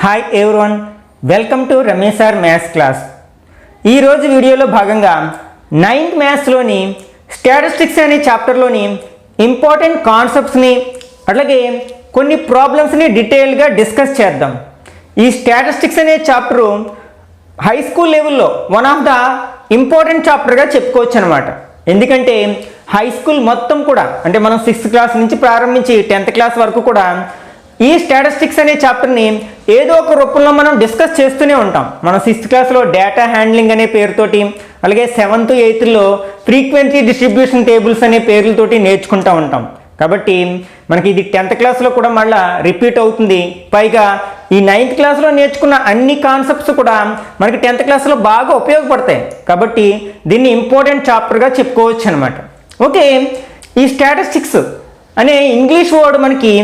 Hi everyone, welcome to Ramesh sir maths class. ఈరోజు వీడియోలో భాగంగా 9th మ్యాథ్స్లోని స్టాటిస్టిక్స్ అనే చాప్టర్లోని ఇంపార్టెంట్ కాన్సెప్ట్స్ని అట్లాగే కొన్ని ప్రాబ్లమ్స్ని డీటెయిల్గా డిస్కస్ చేద్దాం. ఈ స్టాటిస్టిక్స్ అనే చాప్టరు హై స్కూల్ లెవెల్లో వన్ ఆఫ్ ద ఇంపార్టెంట్ చాప్టర్గా చెప్పుకోవచ్చు అనమాట. ఎందుకంటే హై స్కూల్ మొత్తం కూడా అంటే మనం 6th క్లాస్ నుంచి ప్రారంభించి 10th క్లాస్ వరకు కూడా ఈ స్టాటిస్టిక్స్ అనే చాప్టర్ని ఏదో ఒక రూపంలో మనం డిస్కస్ చేస్తూనే ఉంటాం. మనం 6th క్లాస్లో డేటా హ్యాండ్లింగ్ అనే పేరుతోటి, అలాగే 7th 8thలో ఫ్రీక్వెన్సీ డిస్ట్రిబ్యూషన్ టేబుల్స్ అనే పేర్లతోటి నేర్చుకుంటూ ఉంటాం. కాబట్టి మనకి ఇది 10th క్లాస్లో కూడా మళ్ళీ రిపీట్ అవుతుంది. పైగా ఈ 9th క్లాస్లో నేర్చుకున్న అన్ని కాన్సెప్ట్స్ కూడా మనకి 10th క్లాస్లో బాగా ఉపయోగపడతాయి. కాబట్టి దీన్ని ఇంపార్టెంట్ చాప్టర్గా చెప్పుకోవచ్చు అనమాట. ఓకే, ఈ స్టాటిస్టిక్స్ అనే ఇంగ్లీష్ వర్డ్ మనకి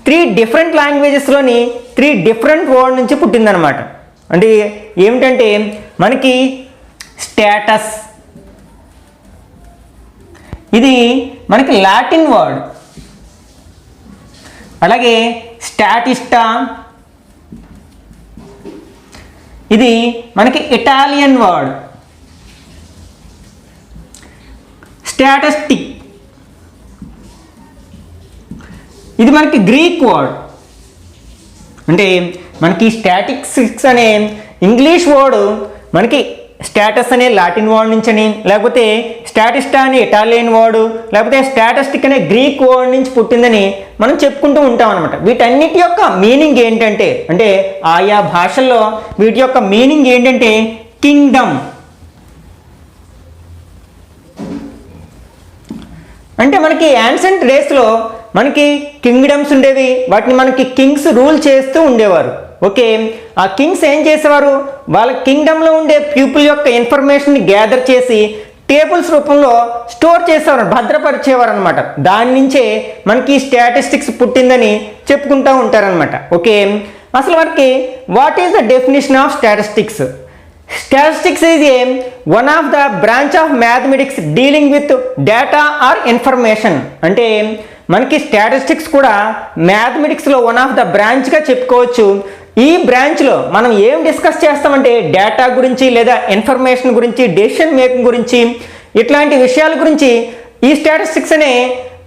3 డిఫరెంట్ లాంగ్వేజెస్లోని 3 డిఫరెంట్ వర్డ్ నుంచి పుట్టిందనమాట. అంటే ఏమిటంటే మనకి స్టేటస్, ఇది మనకి లాటిన్ వర్డ్. అలాగే స్టాటిస్టా, ఇది మనకి ఇటాలియన్ వర్డ్. స్టాటిస్టిక్, ఇది మనకి గ్రీక్ వర్డ్. అంటే మనకి స్టాటిస్టిక్స్ అనే ఇంగ్లీష్ వర్డ్ మనకి స్టాటస్ అనే లాటిన్ వర్డ్ నుంచని, లేకపోతే స్టాటిస్టా అనే ఇటాలియన్ వర్డ్, లేకపోతే స్టాటిస్టిక్ అనే గ్రీక్ వర్డ్ నుంచి పుట్టిందని మనం చెప్పుకుంటూ ఉంటాం అనమాట. వీటన్నిటి యొక్క మీనింగ్ ఏంటంటే, అంటే ఆయా భాషల్లో వీటి యొక్క మీనింగ్ ఏంటంటే కింగ్డమ్. అంటే మనకి యాన్సెంట్ డేస్లో మనకి కింగ్డమ్స్ ఉండేవి, వాటిని మనకి కింగ్స్ రూల్ చేస్తూ ఉండేవారు. ఓకే, ఆ కింగ్స్ ఏం చేసేవారు, వాళ్ళ కింగ్డమ్లో ఉండే పీపుల్ యొక్క ఇన్ఫర్మేషన్ని గ్యాదర్ చేసి టేబుల్స్ రూపంలో స్టోర్ చేసేవారు, భద్రపరిచేవారు అనమాట. దాని నుంచే మనకి స్టాటిస్టిక్స్ పుట్టిందని చెప్పుకుంటూ ఉంటారనమాట. ఓకే, అసలు మనకి what is the definition of statistics? Statistics is one of the branch of mathematics dealing with data or information. అంటే మనకి స్టాటిస్టిక్స్ కూడా మ్యాథమెటిక్స్లో వన్ ఆఫ్ ద బ్రాంచ్గా చెప్పుకోవచ్చు. ఈ బ్రాంచ్లో మనం ఏం డిస్కస్ చేస్తామంటే డేటా గురించి, లేదా ఇన్ఫర్మేషన్ గురించి, డెసిషన్ మేకింగ్ గురించి, ఇట్లాంటి విషయాల గురించి ఈ స్టాటిస్టిక్స్ అనే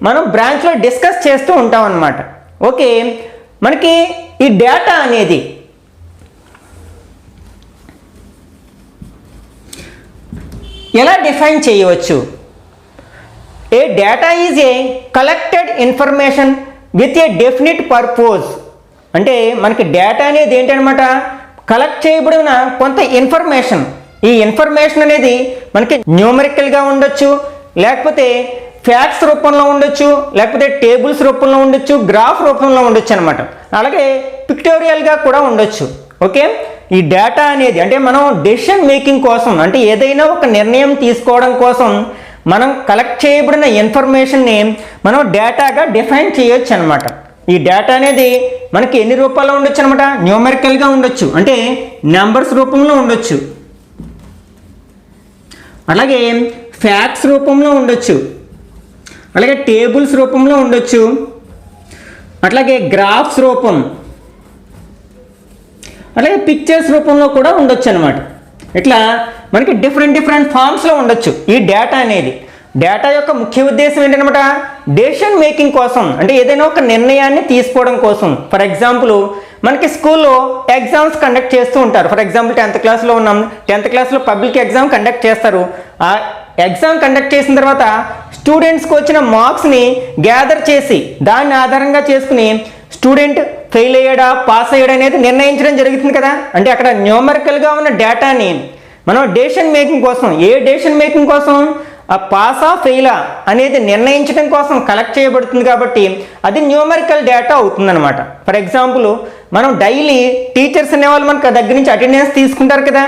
మనం బ్రాంచ్లో డిస్కస్ చేస్తూ ఉంటాం అన్నమాట. ఓకే, మనకి ఈ డేటా అనేది ఎలా డిఫైన్ చేయవచ్చు? A data is a collected information with a definite purpose. అంటే మనకి డేటా అనేది ఏంటనమాట, కలెక్ట్ చేయబడిన కొంత ఇన్ఫర్మేషన్. ఈ ఇన్ఫర్మేషన్ అనేది మనకి న్యూమరికల్గా ఉండొచ్చు, లేకపోతే ఫ్యాక్ట్స్ రూపంలో ఉండొచ్చు, లేకపోతే టేబుల్స్ రూపంలో ఉండొచ్చు, గ్రాఫ్ రూపంలో ఉండొచ్చు అనమాట. అలాగే పిక్టోరియల్గా కూడా ఉండొచ్చు. ఓకే, ఈ డేటా అనేది అంటే మనం డెసిషన్ మేకింగ్ కోసం, అంటే ఏదైనా ఒక నిర్ణయం తీసుకోవడం కోసం మనం కలెక్ట్ చేయబడిన ఇన్ఫర్మేషన్ని మనం డేటాగా డిఫైన్ చేయొచ్చు అనమాట. ఈ డేటా అనేది మనకి ఎన్ని రూపాల్లో ఉండొచ్చు అనమాట, న్యూమరికల్గా ఉండొచ్చు, అంటే నెంబర్స్ రూపంలో ఉండొచ్చు, అలాగే ఫ్యాక్ట్స్ రూపంలో ఉండొచ్చు, అలాగే టేబుల్స్ రూపంలో ఉండొచ్చు, అట్లాగే గ్రాఫ్స్ రూపం, అలాగే పిక్చర్స్ రూపంలో కూడా ఉండొచ్చు అనమాట. ఇట్లా మనకి డిఫరెంట్ ఫామ్స్లో ఉండొచ్చు ఈ డేటా అనేది. డేటా యొక్క ముఖ్య ఉద్దేశం ఏంటనమాట, డెసిషన్ మేకింగ్ కోసం, అంటే ఏదైనా ఒక నిర్ణయాన్ని తీసుకోవడం కోసం. ఫర్ ఎగ్జాంపుల్ మనకి స్కూల్లో ఎగ్జామ్స్ కండక్ట్ చేస్తూ ఉంటారు. ఫర్ ఎగ్జాంపుల్ 10th క్లాస్లో ఉన్నాం, 10th క్లాస్లో పబ్లిక్ ఎగ్జామ్ కండక్ట్ చేస్తారు. ఆ ఎగ్జామ్ కండక్ట్ చేసిన తర్వాత స్టూడెంట్స్కి వచ్చిన మార్క్స్ని గ్యాదర్ చేసి దాన్ని ఆధారంగా చేసుకుని స్టూడెంట్ ఫెయిల్ అయ్యాడా, పాస్ అయ్యాడా అనేది నిర్ణయించడం జరుగుతుంది కదా. అంటే అక్కడ న్యూమరికల్గా ఉన్న డేటాని మనం డెసిషన్ మేకింగ్ కోసం, ఏ డెసిషన్ మేకింగ్ కోసం, ఆ పాసా ఫెయిలా అనేది నిర్ణయించడం కోసం కలెక్ట్ చేయబడుతుంది. కాబట్టి అది న్యూమరికల్ డేటా అవుతుందన్నమాట. ఫర్ ఎగ్జాంపుల్ మనం డైలీ టీచర్స్ అనేవాళ్ళు మనకు దగ్గర నుంచి అటెండెన్స్ తీసుకుంటారు కదా.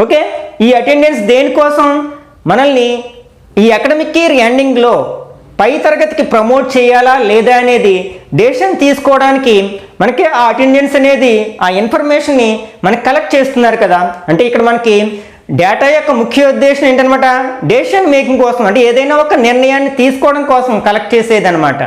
ఓకే, ఈ అటెండెన్స్ దేనికోసం, మనల్ని ఈ అకాడమిక్ ఇయర్ ఎండింగ్లో పై తరగతికి ప్రమోట్ చేయాలా లేదా అనేది డెసిషన్ తీసుకోవడానికి మనకి ఆ అటెండెన్స్ అనేది, ఆ ఇన్ఫర్మేషన్ని మనకి కలెక్ట్ చేస్తున్నారు కదా. అంటే ఇక్కడ మనకి డేటా యొక్క ముఖ్య ఉద్దేశం ఏంటనమాట, డెసిషన్ మేకింగ్ కోసం, అంటే ఏదైనా ఒక నిర్ణయాన్ని తీసుకోవడం కోసం కలెక్ట్ చేసేది అనమాట.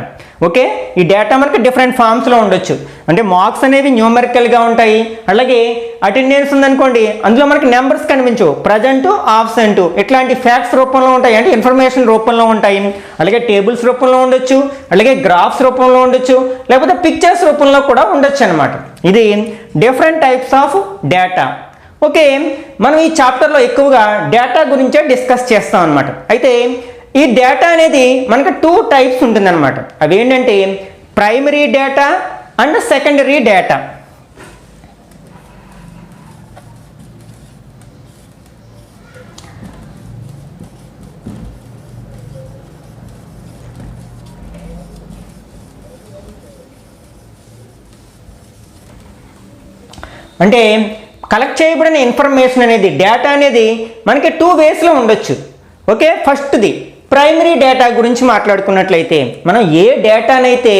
ఓకే, ఈ డేటా మనకి డిఫరెంట్ ఫామ్స్లో ఉండొచ్చు. అంటే మార్క్స్ అనేవి న్యూమరికల్గా ఉంటాయి, అలాగే అటెండెన్స్ ఉందనుకోండి అందులో మనకి నెంబర్స్ కనిపించవు, ప్రజెంట్ ఆబ్సెంట్ ఇట్లాంటి ఫ్యాక్ట్స్ రూపంలో ఉంటాయి, అంటే ఇన్ఫర్మేషన్ రూపంలో ఉంటాయి. అలాగే టేబుల్స్ రూపంలో ఉండొచ్చు, అలాగే గ్రాఫ్స్ రూపంలో ఉండొచ్చు, లేకపోతే పిక్చర్స్ రూపంలో కూడా ఉండొచ్చు అనమాట. ఇది different types of data. Okay, మనం ఈ చాప్టర్లో ఎక్కువగా డేటా గురించే డిస్కస్ చేస్తాం అనమాట. అయితే ఈ డేటా అనేది మనకు 2 టైప్స్ ఉంటుందన్నమాట. అవి ఏంటంటే primary data and secondary data. అంటే కలెక్ట్ చేయబడిన ఇన్ఫర్మేషన్ అనేది డేటా అనేది మనకి 2 వేస్లో ఉండొచ్చు. ఓకే, ఫస్ట్ది ప్రైమరీ డేటా గురించి మాట్లాడుకున్నట్లయితే మనం ఏ డేటానైతే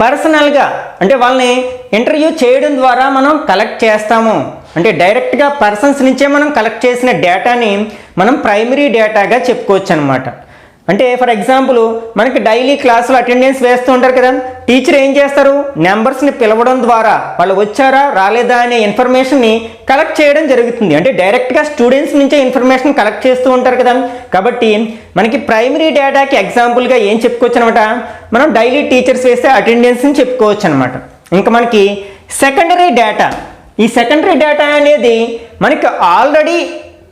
పర్సనల్గా అంటే వాళ్ళని ఇంటర్వ్యూ చేయడం ద్వారా మనం కలెక్ట్ చేస్తాము, అంటే డైరెక్ట్గా పర్సన్స్ నుంచే మనం కలెక్ట్ చేసిన డేటాని మనం ప్రైమరీ డేటాగా చెప్పుకోవచ్చు అనమాట. అంటే ఫర్ ఎగ్జాంపుల్ మనకి డైలీ క్లాసులో అటెండెన్స్ వేస్తూ ఉంటారు కదా, టీచర్ ఏం చేస్తారు, నెంబర్స్ని పిలవడం ద్వారా వాళ్ళు వచ్చారా రాలేదా అనే ఇన్ఫర్మేషన్ని కలెక్ట్ చేయడం జరుగుతుంది. అంటే డైరెక్ట్గా స్టూడెంట్స్ నుంచే ఇన్ఫర్మేషన్ కలెక్ట్ చేస్తూ ఉంటారు కదా. కాబట్టి మనకి ప్రైమరీ డేటాకి ఎగ్జాంపుల్గా ఏం చెప్పుకోవచ్చు అనమాట, మనం డైలీ టీచర్స్ వేస్తే అటెండెన్స్ని చెప్పుకోవచ్చు అనమాట. ఇంకా మనకి సెకండరీ డేటా, ఈ సెకండరీ డేటా అనేది మనకి ఆల్రెడీ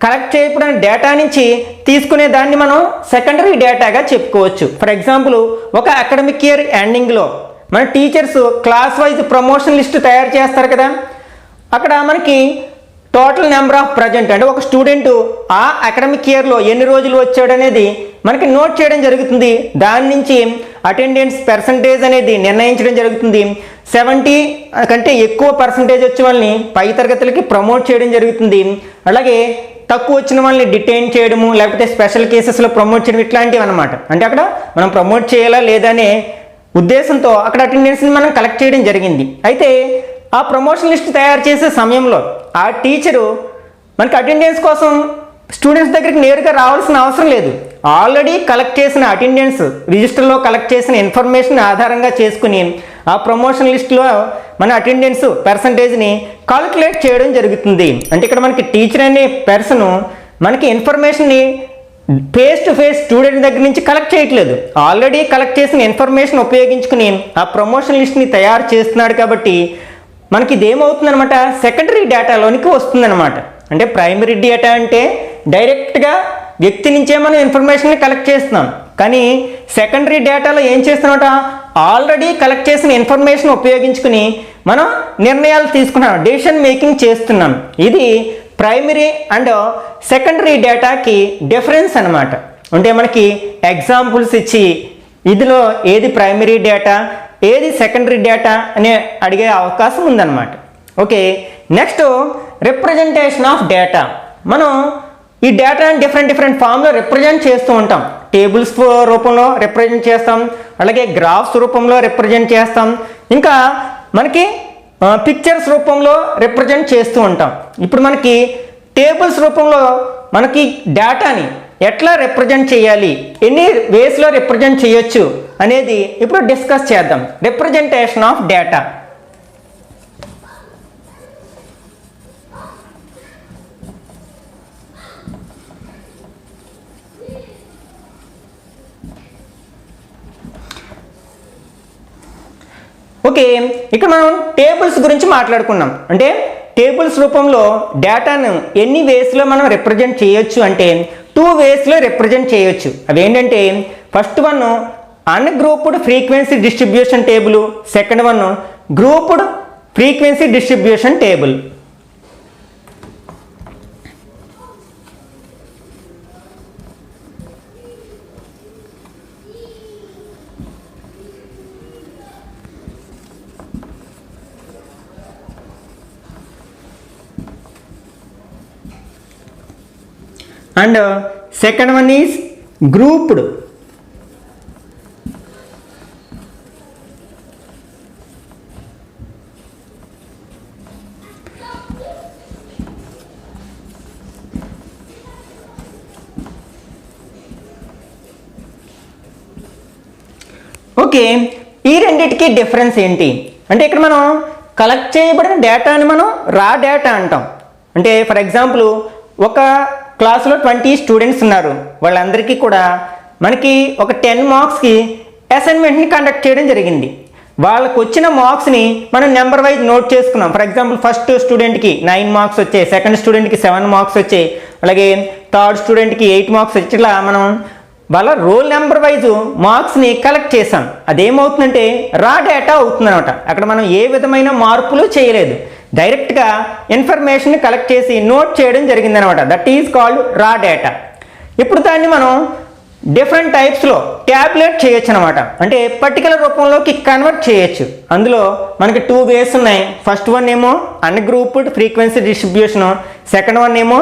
కలెక్ట్ చేయబడిన డేటా నుంచి తీసుకునే దాన్ని మనం సెకండరీ డేటాగా చెప్పుకోవచ్చు. ఫర్ ఎగ్జాంపుల్ ఒక అకాడమిక్ ఇయర్ ఎండింగ్లో మన teachers class wise promotion list తయారు చేస్తారు కదా, అక్కడ మనకి టోటల్ నెంబర్ ఆఫ్ ప్రజెంట్ అంటే ఒక స్టూడెంట్ ఆ అకాడమిక్ ఇయర్లో ఎన్ని రోజులు వచ్చాడు అనేది మనకి నోట్ చేయడం జరుగుతుంది. దాని నుంచి అటెండెన్స్ పర్సంటేజ్ అనేది నిర్ణయించడం జరుగుతుంది. 70 కంటే ఎక్కువ పర్సంటేజ్ వచ్చే వాళ్ళని పై తరగతులకి ప్రమోట్ చేయడం జరుగుతుంది. అలాగే తక్కువ వచ్చిన వాళ్ళని డిటైన్ చేయడము, లేకపోతే స్పెషల్ కేసెస్లో ప్రమోట్ చేయడం, ఇట్లాంటివి అనమాట. అంటే అక్కడ మనం ప్రమోట్ చేయాలా లేదా అనే ఉద్దేశంతో అక్కడ అటెండెన్స్ని మనం కలెక్ట్ చేయడం జరిగింది. అయితే ఆ ప్రమోషన్ లిస్ట్ తయారు చేసే సమయంలో ఆ టీచరు మనకి అటెండెన్స్ కోసం స్టూడెంట్స్ దగ్గరికి నేరుగా రావాల్సిన అవసరం లేదు. ఆల్రెడీ కలెక్ట్ చేసిన అటెండెన్స్ రిజిస్టర్లో కలెక్ట్ చేసిన ఇన్ఫర్మేషన్ ఆధారంగా చేసుకుని ఆ ప్రమోషన్ లిస్ట్లో మన అటెండెన్స్ పర్సంటేజ్ని కాలిక్యులేట్ చేయడం జరుగుతుంది. అంటే ఇక్కడ మనకి టీచర్ అనే పర్సన్ మనకి ఇన్ఫర్మేషన్ని ఫేస్ టు ఫేస్ స్టూడెంట్ దగ్గర నుంచి కలెక్ట్ చేయట్లేదు, ఆల్రెడీ కలెక్ట్ చేసిన ఇన్ఫర్మేషన్ ఉపయోగించుకుని ఆ ప్రమోషన్ లిస్ట్ని తయారు చేస్తున్నాడు. కాబట్టి మనకి ఇదేమవుతుందనమాట, సెకండరీ డేటాలోనికి వస్తుందన్నమాట. అంటే ప్రైమరీ డేటా అంటే డైరెక్ట్గా వ్యక్తి నుంచే మనం ఇన్ఫర్మేషన్ని కలెక్ట్ చేస్తున్నాం, కానీ సెకండరీ డేటాలో ఏం చేస్తున్నామట, ఆల్రెడీ కలెక్ట్ చేసిన ఇన్ఫర్మేషన్ ఉపయోగించుకుని మనం నిర్ణయాలు తీసుకున్నాం, డెసిషన్ మేకింగ్ చేస్తున్నాం. ఇది ప్రైమరీ అండ్ సెకండరీ డేటాకి డిఫరెన్స్ అనమాట. అంటే మనకి ఎగ్జాంపుల్స్ ఇచ్చి ఇదిలో ఏది ప్రైమరీ డేటా ఏది సెకండరీ డేటా అని అడిగే అవకాశం ఉందన్నమాట. Okay, next representation of data. మనం ఈ డేటాని డిఫరెంట్ ఫామ్లో రిప్రజెంట్ చేస్తూ ఉంటాం. టేబుల్స్ రూపంలో రిప్రజెంట్ చేస్తాం, అలాగే గ్రాఫ్స్ రూపంలో రిప్రజెంట్ చేస్తాం, ఇంకా మనకి పిక్చర్స్ రూపంలో రిప్రజెంట్ చేస్తూ ఉంటాం. ఇప్పుడు మనకి టేబుల్స్ రూపంలో మనకి డేటాని ఎట్లా రిప్రజెంట్ చేయాలి, ఎన్ని వేస్లో రిప్రజెంట్ చేయొచ్చు అనేది ఇప్పుడు డిస్కస్ చేద్దాం. Representation of data. ఓకే, ఇక్కడ మనం టేబుల్స్ గురించి మాట్లాడుకున్నాం. అంటే టేబుల్స్ రూపంలో డేటాను ఎన్ని వేస్లో మనం రిప్రజెంట్ చేయొచ్చు అంటే 2 వేస్లో రిప్రజెంట్ చేయొచ్చు. అవి ఏంటంటే first one ungrouped frequency distribution table, second one grouped frequency distribution table. And second one is grouped. Okay, ఈ రెండింటికి డిఫరెన్స్ ఏంటి అంటే ఇక్కడ మనం కలెక్ట్ చేయబడిన డేటాని మనం రా డేటా అంటాం. అంటే ఫర్ ఎగ్జాంపుల్ ఒక క్లాసులో 20 స్టూడెంట్స్ ఉన్నారు, వాళ్ళందరికీ కూడా మనకి ఒక 10 మార్క్స్కి అసైన్మెంట్ని కండక్ట్ చేయడం జరిగింది. వాళ్ళకు వచ్చిన మార్క్స్ని మనం నెంబర్ వైజ్ నోట్ చేసుకున్నాం. ఫర్ ఎగ్జాంపుల్ ఫస్ట్ స్టూడెంట్కి 9 మార్క్స్ వచ్చాయి, సెకండ్ స్టూడెంట్కి 7 మార్క్స్ వచ్చాయి, అలాగే థర్డ్ స్టూడెంట్కి 8 మార్క్స్ వచ్చి ఇట్లా మనం వాళ్ళ రోల్ నెంబర్ వైజ్ మార్క్స్ని కలెక్ట్ చేసాం. అదేమవుతుందంటే రా డేటా అవుతుంది అనమాట. అక్కడ మనం ఏ విధమైన మార్పులు చేయలేదు, డైరెక్ట్గా ఇన్ఫర్మేషన్ కలెక్ట్ చేసి నోట్ చేయడం జరిగిందనమాట. దట్ ఈజ్ కాల్డ్ రా డేటా. ఇప్పుడు దాన్ని మనం డిఫరెంట్ టైప్స్లో క్యాల్కులేట్ చేయొచ్చు అనమాట. అంటే పర్టికులర్ రూపంలోకి కన్వర్ట్ చేయొచ్చు. అందులో మనకి 2 వేస్ ఉన్నాయి. ఫస్ట్ వన్ ఏమో ungrouped frequency distribution, second one ఏమో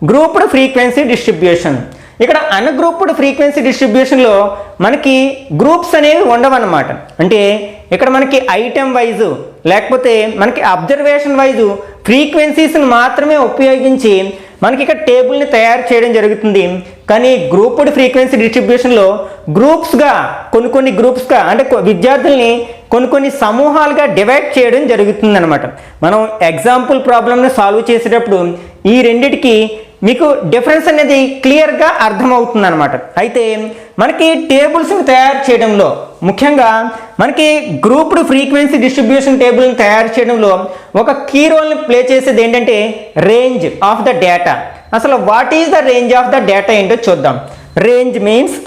గ్రూప్డ్ ఫ్రీక్వెన్సీ డిస్ట్రిబ్యూషన్. ఇక్కడ అన్గ్రూప్డ్ ఫ్రీక్వెన్సీ డిస్ట్రిబ్యూషన్లో మనకి గ్రూప్స్ అనేవి ఉండవన్నమాట. అంటే ఇక్కడ మనకి ఐటెం వైజు లేకపోతే మనకి అబ్జర్వేషన్ వైజు ఫ్రీక్వెన్సీస్ని మాత్రమే ఉపయోగించి మనకి ఇక్కడ టేబుల్ని తయారు చేయడం జరుగుతుంది. కానీ గ్రూప్డ్ ఫ్రీక్వెన్సీ డిస్ట్రిబ్యూషన్లో గ్రూప్స్గా కొన్ని గ్రూప్స్గా అంటే విద్యార్థుల్ని కొన్ని సమూహాలుగా డివైడ్ చేయడం జరుగుతుంది అనమాట. మనం ఎగ్జాంపుల్ ప్రాబ్లమ్ని సాల్వ్ చేసేటప్పుడు ఈ రెండిటికి మీకు డిఫరెన్స్ అనేది క్లియర్గా అర్థమవుతుంది అనమాట. అయితే మనకి టేబుల్స్ని తయారు చేయడంలో ముఖ్యంగా మనకి గ్రూప్డ్ ఫ్రీక్వెన్సీ డిస్ట్రిబ్యూషన్ టేబుల్ని తయారు చేయడంలో ఒక కీ రోల్ని ప్లే చేసేది ఏంటంటే రేంజ్ ఆఫ్ ద డేటా. అసలు what is the range of the data ఏంటో చూద్దాం. Range means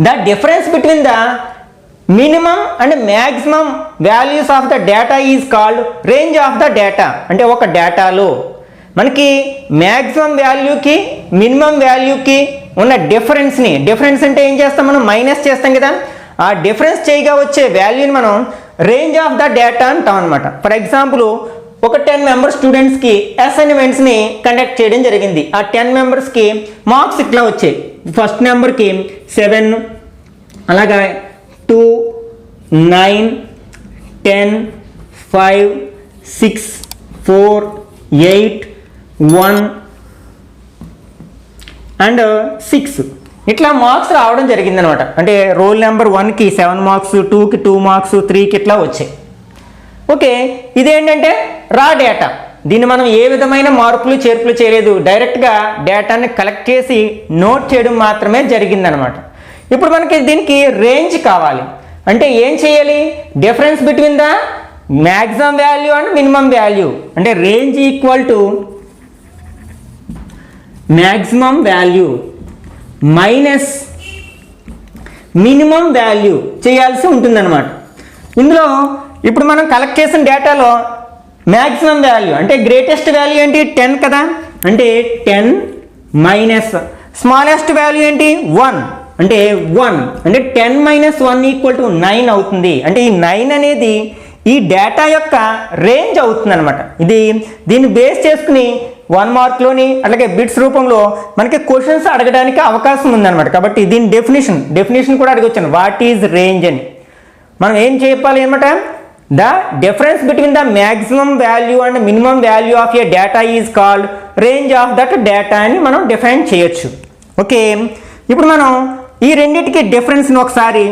the difference between the minimum and maximum values of the data is called range of the data. అంటే ఒక డేటాలో మనకి maximum వాల్యూకి minimum వాల్యూకి ఉన్న difference అంటే ఏం చేస్తాం, మనం మైనస్ చేస్తాం కదా, ఆ డిఫరెన్స్ చేయగా వచ్చే వాల్యూని మనం రేంజ్ ఆఫ్ ద డేటా అంటాం అనమాట. ఫర్ ఎగ్జాంపుల్ ఒక 10 మెంబర్ స్టూడెంట్స్కి అసైన్మెంట్స్ని కండక్ట్ చేయడం జరిగింది. ఆ 10 మెంబర్స్కి మార్క్స్ ఇట్లా వచ్చాయి. ఫస్ట్ నెంబర్కి 7, అలాగా 2, 9, 10, 5, 6, 4, 8, 1 అండ్ 6 ఇట్లా మార్క్స్ రావడం జరిగిందనమాట. అంటే రోల్ నెంబర్ 1కి 7 మార్క్స్, 2కి 2 మార్క్స్, 3కి ఇట్లా వచ్చాయి. ఓకే, ఇదేంటంటే రా డేటా. దీన్ని మనం ఏ విధమైన మార్పులు చేర్పులు చేయలేదు, డైరెక్ట్గా డేటాని కలెక్ట్ చేసి నోట్ చేయడం మాత్రమే జరిగిందనమాట. ఇప్పుడు మనకి దీనికి రేంజ్ కావాలి అంటే ఏం చేయాలి, difference between the maximum value and minimum value. అంటే range equal to maximum value minus minimum value చేయాల్సి ఉంటుందన్నమాట. ఇందులో ఇప్పుడు మనం కలెక్ట్ చేసిన డేటాలో మ్యాక్సిమం వాల్యూ అంటే గ్రేటెస్ట్ వాల్యూ ఏంటి 10 కదా, అంటే 10 మైనస్ స్మాలెస్ట్ వాల్యూ ఏంటి 1 అంటే 1 అంటే 10 మైనస్ 1 ఈక్వల్ టు 9 అవుతుంది. అంటే ఈ 9 అనేది ఈ డేటా యొక్క రేంజ్ అవుతుంది అనమాట. దీన్ని బేస్ చేసుకుని 1 మార్క్లోని అలాగే బిట్స్ రూపంలో మనకి క్వశ్చన్స్ అడగడానికి అవకాశం ఉందన్నమాట. కాబట్టి దీని డెఫినేషన్ కూడా అడగొచ్చాను, వాట్ ఈజ్ రేంజ్ అని. మనం ఏం చెప్పాలి అనమాట, the difference between the maximum value and minimum value of A data is called range of that data అని మనం డిఫైన్ చేయొచ్చు. ఓకే, ఇప్పుడు మనం ఈ రెండింటికి డిఫరెన్స్ని ఒకసారి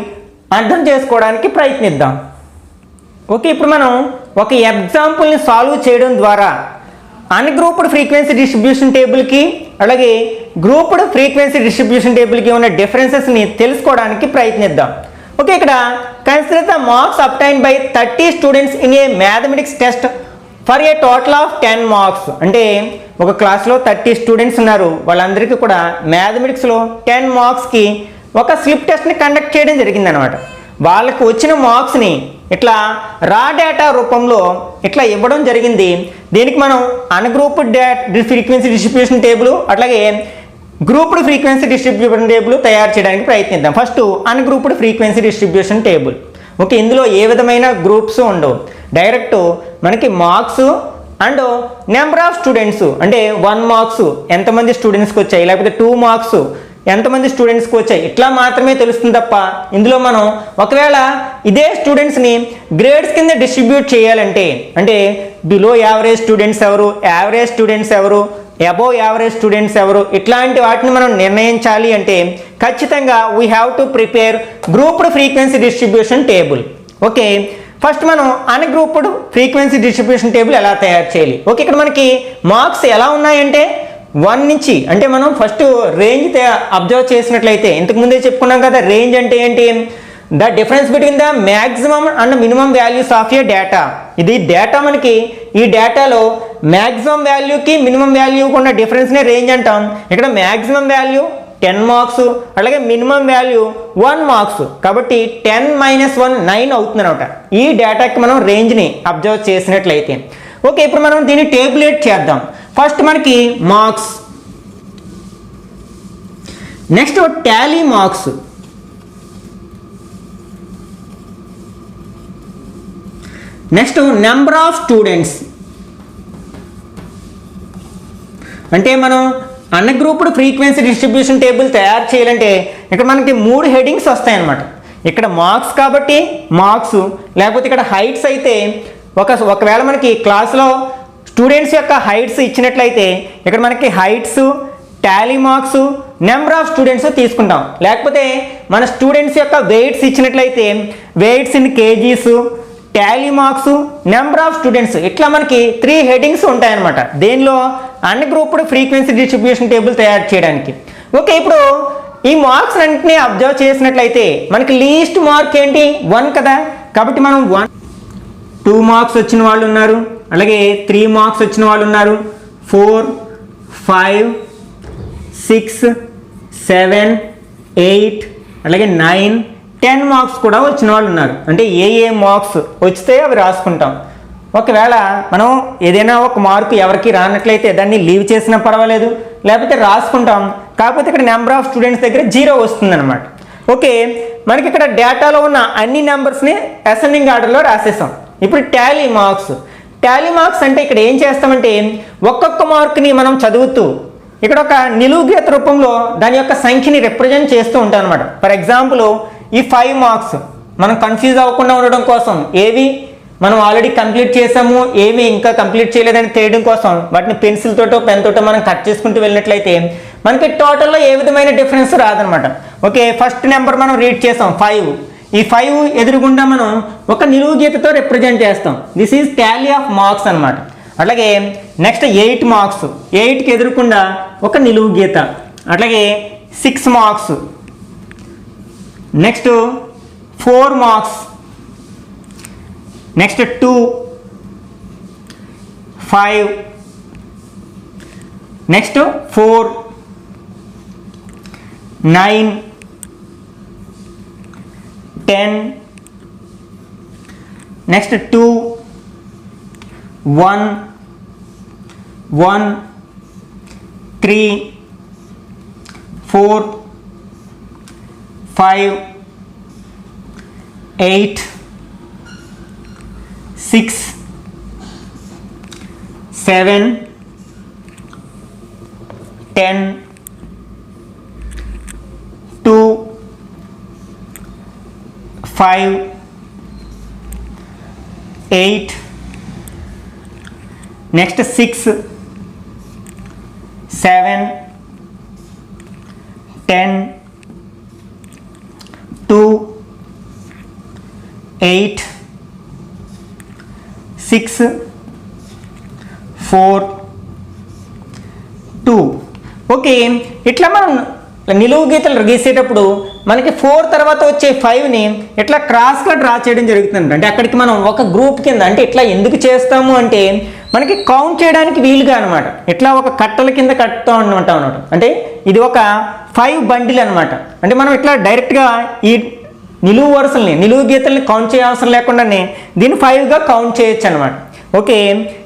అర్థం చేసుకోవడానికి ప్రయత్నిద్దాం. ఓకే, ఇప్పుడు మనం ఒక ఎగ్జాంపుల్ని సాల్వ్ చేయడం ద్వారా అన్గ్రూప్డ్ ఫ్రీక్వెన్సీ డిస్ట్రిబ్యూషన్ టేబుల్కి అలాగే గ్రూప్డ్ ఫ్రీక్వెన్సీ డిస్ట్రిబ్యూషన్ టేబుల్కి ఉన్న డిఫరెన్సెస్ని తెలుసుకోవడానికి ప్రయత్నిద్దాం. ఓకే, ఇక్కడ consider the marks obtained by 30 students in a mathematics test for a total of 10 marks. అంటే ఒక క్లాస్లో 30 స్టూడెంట్స్ ఉన్నారు, వాళ్ళందరికీ కూడా మ్యాథమెటిక్స్లో 10 మార్క్స్కి ఒక స్లిప్ టెస్ట్ని కండక్ట్ చేయడం జరిగిందనమాట. వాళ్ళకు వచ్చిన మార్క్స్ని ఇట్లా రా డేటా రూపంలో ఇట్లా ఇవ్వడం జరిగింది. దీనికి మనం అన్గ్రూప్డ్ ఫ్రీక్వెన్సీ డిస్ట్రిబ్యూషన్ టేబుల్ అట్లాగే గ్రూప్డ్ ఫ్రీక్వెన్సీ డిస్ట్రిబ్యూషన్ టేబుల్ తయారు చేయడానికి ప్రయత్నిద్దాం. First ungrouped frequency distribution table. Okay, ఇందులో ఏ విధమైన గ్రూప్స్ ఉండవు, డైరెక్ట్ మనకి marks and number of students అంటే 1 మార్క్స్ ఎంతమంది స్టూడెంట్స్కి వచ్చాయి, లేకపోతే 2 మార్క్స్ ఎంతమంది స్టూడెంట్స్కి వచ్చాయి, ఇట్లా మాత్రమే తెలుస్తుంది తప్ప ఇందులో మనం ఒకవేళ ఇదే స్టూడెంట్స్ని గ్రేడ్స్ కింద డిస్ట్రిబ్యూట్ చేయాలంటే అంటే బిలో యావరేజ్ స్టూడెంట్స్ ఎవరు, యావరేజ్ స్టూడెంట్స్ ఎవరు, అబోవ్ యావరేజ్ స్టూడెంట్స్ ఎవరు, ఇట్లాంటి వాటిని మనం నిర్ణయించాలి అంటే ఖచ్చితంగా we have to prepare grouped frequency distribution table. Okay, first మనం అన్గ్రూప్డ్ ఫ్రీక్వెన్సీ డిస్ట్రిబ్యూషన్ టేబుల్ ఎలా తయారు చేయాలి. ఓకే, ఇక్కడ మనకి మార్క్స్ ఎలా ఉన్నాయంటే 1 నుంచి, అంటే మనం ఫస్ట్ రేంజ్ అబ్జర్వ్ చేసినట్లయితే ఇంతకుముందే చెప్పుకున్నాం కదా, రేంజ్ అంటే ఏంటి, the difference between the maximum and minimum values of A data. ఇది డేటా, మనకి ఈ డేటాలో మ్యాక్సిమం వాల్యూకి మినిమం వాల్యూకి ఉన్న డిఫరెన్స్నే రేంజ్ అంటాం. ఇక్కడ మ్యాక్సిమం వాల్యూ 10 మార్క్స్, అలాగే మినిమం వాల్యూ 1 మార్క్స్, కాబట్టి 10 - 1 9 అవుతుంది అనమాట ఈ డేటాకి మనం రేంజ్ని అబ్జర్వ్ చేసినట్లయితే. ఓకే, ఇప్పుడు మనం దీన్ని టేబులేట్ చేద్దాం. ఫస్ట్ మనకి marks, next Tally marks, next number of students. అంటే మనం అన్గ్రూప్డ్ ఫ్రీక్వెన్సీ డిస్ట్రిబ్యూషన్ టేబుల్ తయారు చేయాలంటే ఇక్కడ మనకి 3 హెడ్డింగ్స్ వస్తాయి అన్నమాట. ఇక్కడ మార్క్స్ కాబట్టి మార్క్స్, లేకపోతే ఇక్కడ హైట్స్ అయితే ఒకవేళ మనకి క్లాస్లో స్టూడెంట్స్ యొక్క హైట్స్ ఇచ్చినట్లయితే ఇక్కడ మనకి heights, Tally marks, number of students తీసుకుంటాం. లేకపోతే మన స్టూడెంట్స్ యొక్క వెయిట్స్ ఇచ్చినట్లయితే weights in kgs, Tally marks, number of students, ఇట్లా మనకి 3 హెడ్డింగ్స్ ఉంటాయన్నమాట దేనిలో అన్గ్రూప్డ్ ఫ్రీక్వెన్సీ డిస్ట్రిబ్యూషన్ టేబుల్ తయారు చేయడానికి. ఓకే, ఇప్పుడు ఈ మార్క్స్ అన్నింటినీ అబ్జర్వ్ చేసినట్లయితే మనకి లీస్ట్ మార్క్ ఏంటి 1 కదా, కాబట్టి మనం 2 మార్క్స్ వచ్చిన వాళ్ళు ఉన్నారు, అలాగే 3 మార్క్స్ వచ్చిన వాళ్ళు ఉన్నారు, 4, 5, 6, 7, 8, అలాగే 9, 10 మార్క్స్ కూడా వచ్చిన వాళ్ళు ఉన్నారు. అంటే ఏ మార్క్స్ వచ్చితే అవి రాసుకుంటాం. ఒకవేళ మనం ఏదైనా ఒక మార్కు ఎవరికి రానట్లయితే దాన్ని లీవ్ చేసినా పర్వాలేదు, లేకపోతే రాసుకుంటాం. కాకపోతే ఇక్కడ నెంబర్ ఆఫ్ స్టూడెంట్స్ దగ్గర 0 వస్తుందన్నమాట. ఓకే, మనకి ఇక్కడ డేటాలో ఉన్న అన్ని నెంబర్స్ని అసెండింగ్ ఆర్డర్లో రాసేసాం. ఇప్పుడు టాలీ మార్క్స్. టాలీ మార్క్స్ అంటే ఇక్కడ ఏం చేస్తామంటే ఒక్కొక్క మార్క్ని మనం చదువుతూ ఇక్కడ ఒక నిలువు గీత రూపంలో దాని యొక్క సంఖ్యని రిప్రజెంట్ చేస్తూ ఉంటాం అనమాట. ఫర్ ఎగ్జాంపుల్ ఈ 5 మార్క్స్ మనం కన్ఫ్యూజ్ అవ్వకుండా ఉండడం కోసం ఏవి మనం ఆల్రెడీ కంప్లీట్ చేసాము, ఏమి ఇంకా కంప్లీట్ చేయలేదని తెలియడం కోసం వాటిని పెన్సిల్ తోటో పెన్ తోటో మనం కట్ చేసుకుంటూ వెళ్ళినట్లయితే మనకి టోటల్లో ఏ విధమైన డిఫరెన్స్ రాదనమాట. ఓకే, ఫస్ట్ నెంబర్ మనం రీడ్ చేసాం 5. ఈ 5 ఎదురుగుండా మనం ఒక నిలువు గీతతో రిప్రజెంట్ చేస్తాం. This is Tally of marks అనమాట. అట్లాగే నెక్స్ట్ 8 మార్క్స్, 8కి ఎదురుకుండా ఒక నిలువు గీత. అట్లాగే 6 marks, next 4 marks, next 2, 5, next 4, 9, 10, next 2, 1, 1, 3, 4, 5, 8, 6, 7, 10, 2, 5, 8, next 6, 7, 10, 2, 8, 6, 4, 2. Okay, ఇట్లా మనం నిలువు గీతలు గీసేటప్పుడు మనకి 4 తర్వాత వచ్చే 5ని ఇట్లా క్రాస్గా డ్రా చేయడం జరుగుతుంది. అంటే అక్కడికి మనం ఒక గ్రూప్ కింద, అంటే ఇట్లా ఎందుకు చేస్తాము అంటే మనకి కౌంట్ చేయడానికి వీలుగా అనమాట. ఇట్లా ఒక కట్టల కింద కట్టుతూ ఉంటాం అనమాట. అంటే ఇది ఒక 5 బండిల్ అనమాట. అంటే మనం ఇట్లా డైరెక్ట్గా ఈ నిలువు వరుసల్ని, నిలువు గీతల్ని కౌంట్ చేయవసరం లేకుండానే దీన్ని 5గా కౌంట్ చేయొచ్చు అనమాట. ఓకే,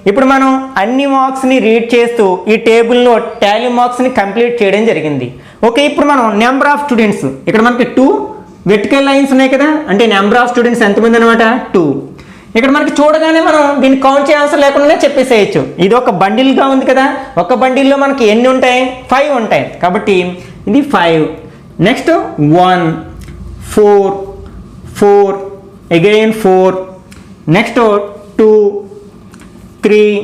ఇప్పుడు మనం అన్ని మార్క్స్ని రీడ్ చేస్తూ ఈ టేబుల్లో టాలీ మార్క్స్ని కంప్లీట్ చేయడం జరిగింది. ఓకే, ఇప్పుడు మనం నెంబర్ ఆఫ్ స్టూడెంట్స్, ఇక్కడ మనకి 2 వెర్టికల్ లైన్స్ ఉన్నాయి కదా, అంటే నెంబర్ ఆఫ్ స్టూడెంట్స్ ఎంతమంది అనమాట 2. ఇక్కడ మనకి చూడగానే మనం దీన్ని కౌంట్ చేయవసరం లేకుండానే చెప్పేసేయచ్చు. ఇది ఒక బండిల్గా ఉంది కదా, ఒక బండిల్లో మనకి ఎన్ని ఉంటాయి 5 ఉంటాయి, కాబట్టి ఇది 5. Next 1, 4, 4, again 4, next 2, 3,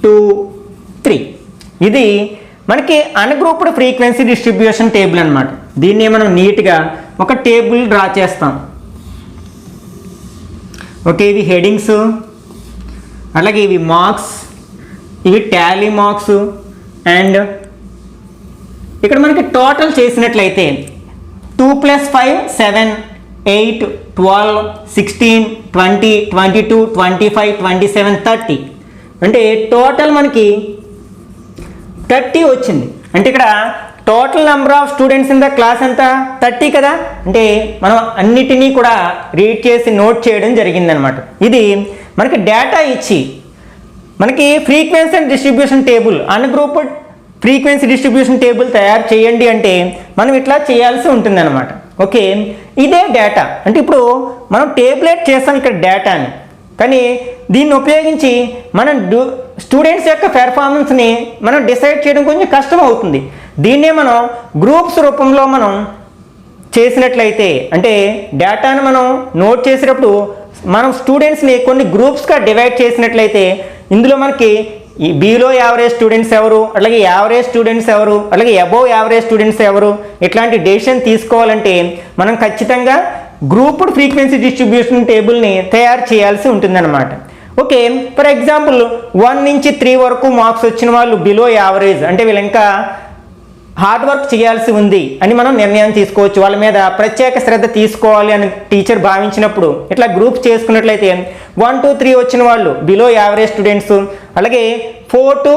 2, 3. ఇది మనకి అన్గ్రూప్డ్ ఫ్రీక్వెన్సీ డిస్ట్రిబ్యూషన్ టేబుల్ అనమాట. దీన్ని మనం నీట్గా ఒక టేబుల్ డ్రా చేస్తాం. ఓకే, ఇవి హెడింగ్స్, అలాగే ఇవి మార్క్స్, ఇవి టాలీ మార్క్స్. అండ్ ఇక్కడ మనకి టోటల్ చేసినట్లయితే 2 + 5 7 8 12 16 20 22 25 27 30 అంటే టోటల్ మనకి 30 వచ్చింది. అంటే ఇక్కడ total number of students in the class ఎంత 30 కదా. అంటే మనం అన్నిటినీ కూడా రీడ్ చేసి నోట్ చేయడం జరిగిందనమాట. ఇది మనకి డేటా ఇచ్చి మనకి frequency and distribution table ungrouped frequency distribution table తయారు చేయండి అంటే మనం ఇట్లా చేయాల్సి ఉంటుందన్నమాట. ఓకే, ఇదే డేటా. అంటే ఇప్పుడు మనం టేబులేట్ చేస్తాం ఇక్కడ డేటాని, కానీ దీన్ని ఉపయోగించి మనం స్టూడెంట్స్ యొక్క పెర్ఫార్మెన్స్ని మనం డిసైడ్ చేయడం కొంచెం కష్టం అవుతుంది. దీన్నే మనం గ్రూప్స్ రూపంలో మనం చేసినట్లయితే, అంటే డేటాను మనం నోట్ చేసేటప్పుడు మనం స్టూడెంట్స్ని కొన్ని గ్రూప్స్గా డివైడ్ చేసినట్లయితే ఇందులో మనకి ఈ బిలో యావరేజ్ స్టూడెంట్స్ ఎవరు, అలాగే యావరేజ్ స్టూడెంట్స్ ఎవరు, అలాగే అబోవ్ యావరేజ్ స్టూడెంట్స్ ఎవరు, ఇట్లాంటి డెసిషన్ తీసుకోవాలంటే మనం ఖచ్చితంగా గ్రూప్డ్ ఫ్రీక్వెన్సీ డిస్ట్రిబ్యూషన్ టేబుల్ని తయారు చేయాల్సి ఉంటుందన్నమాట. ఓకే, ఫర్ ఎగ్జాంపుల్ 1 నుంచి 3 వరకు మార్క్స్ వచ్చిన వాళ్ళు బిలో యావరేజ్, అంటే వీళ్ళు ఇంకా హార్డ్ వర్క్ చేయాల్సి ఉంది అని మనం నిర్ణయం తీసుకోవచ్చు. వాళ్ళ మీద ప్రత్యేక శ్రద్ధ తీసుకోవాలి అని టీచర్ భావించినప్పుడు ఇట్లా గ్రూప్ చేసుకున్నట్లయితే 1 to 3 వచ్చిన వాళ్ళు బిలో యావరేజ్ స్టూడెంట్స్, అలాగే 4 to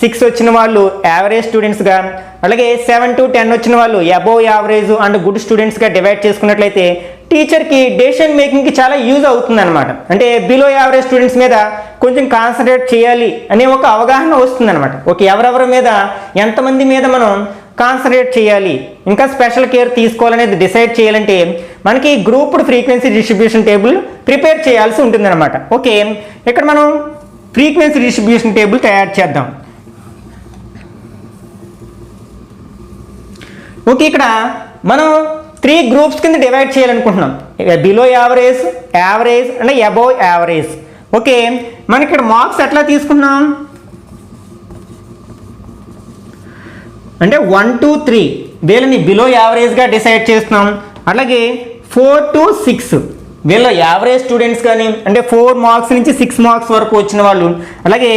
6 వచ్చిన వాళ్ళు యావరేజ్ స్టూడెంట్స్గా, అలాగే 7 to 10 వచ్చిన వాళ్ళు అబోవ్ యావరేజ్ అండ్ గుడ్ స్టూడెంట్స్గా డివైడ్ చేసుకున్నట్లయితే టీచర్కి డెసిషన్ మేకింగ్కి చాలా యూజ్ అవుతుంది అనమాట. అంటే బిలో యావరేజ్ స్టూడెంట్స్ మీద కొంచెం కాన్సన్ట్రేట్ చేయాలి అనే ఒక అవగాహన వస్తుంది అనమాట. ఓకే, ఎవరెవరి మీద ఎంతమంది మీద మనం కాన్సన్ట్రేట్ చేయాలి, ఇంకా స్పెషల్ కేర్ తీసుకోవాలనేది డిసైడ్ చేయాలంటే మనకి grouped frequency distribution table prepare చేయాల్సి ఉంటుందన్నమాట. ఓకే, ఇక్కడ మనం ఫ్రీక్వెన్సీ డిస్ట్రిబ్యూషన్ టేబుల్ తయారు చేద్దాం. ఓకే, ఇక్కడ మనం 3 గ్రూప్స్ కింద డివైడ్ చేయాలనుకుంటున్నాం. Below average, average and above average. Okay, మనకి ఇక్కడ మార్క్స్ ఎట్లా తీసుకున్నాం అంటే 1 to 3 వీళ్ళని బిలో యావరేజ్గా డిసైడ్ చేస్తున్నాం. అలాగే 4 to 6 వీళ్ళ యావరేజ్ స్టూడెంట్స్ కానీ, అంటే 4 మార్క్స్ నుంచి 6 మార్క్స్ వరకు వచ్చిన వాళ్ళు, అలాగే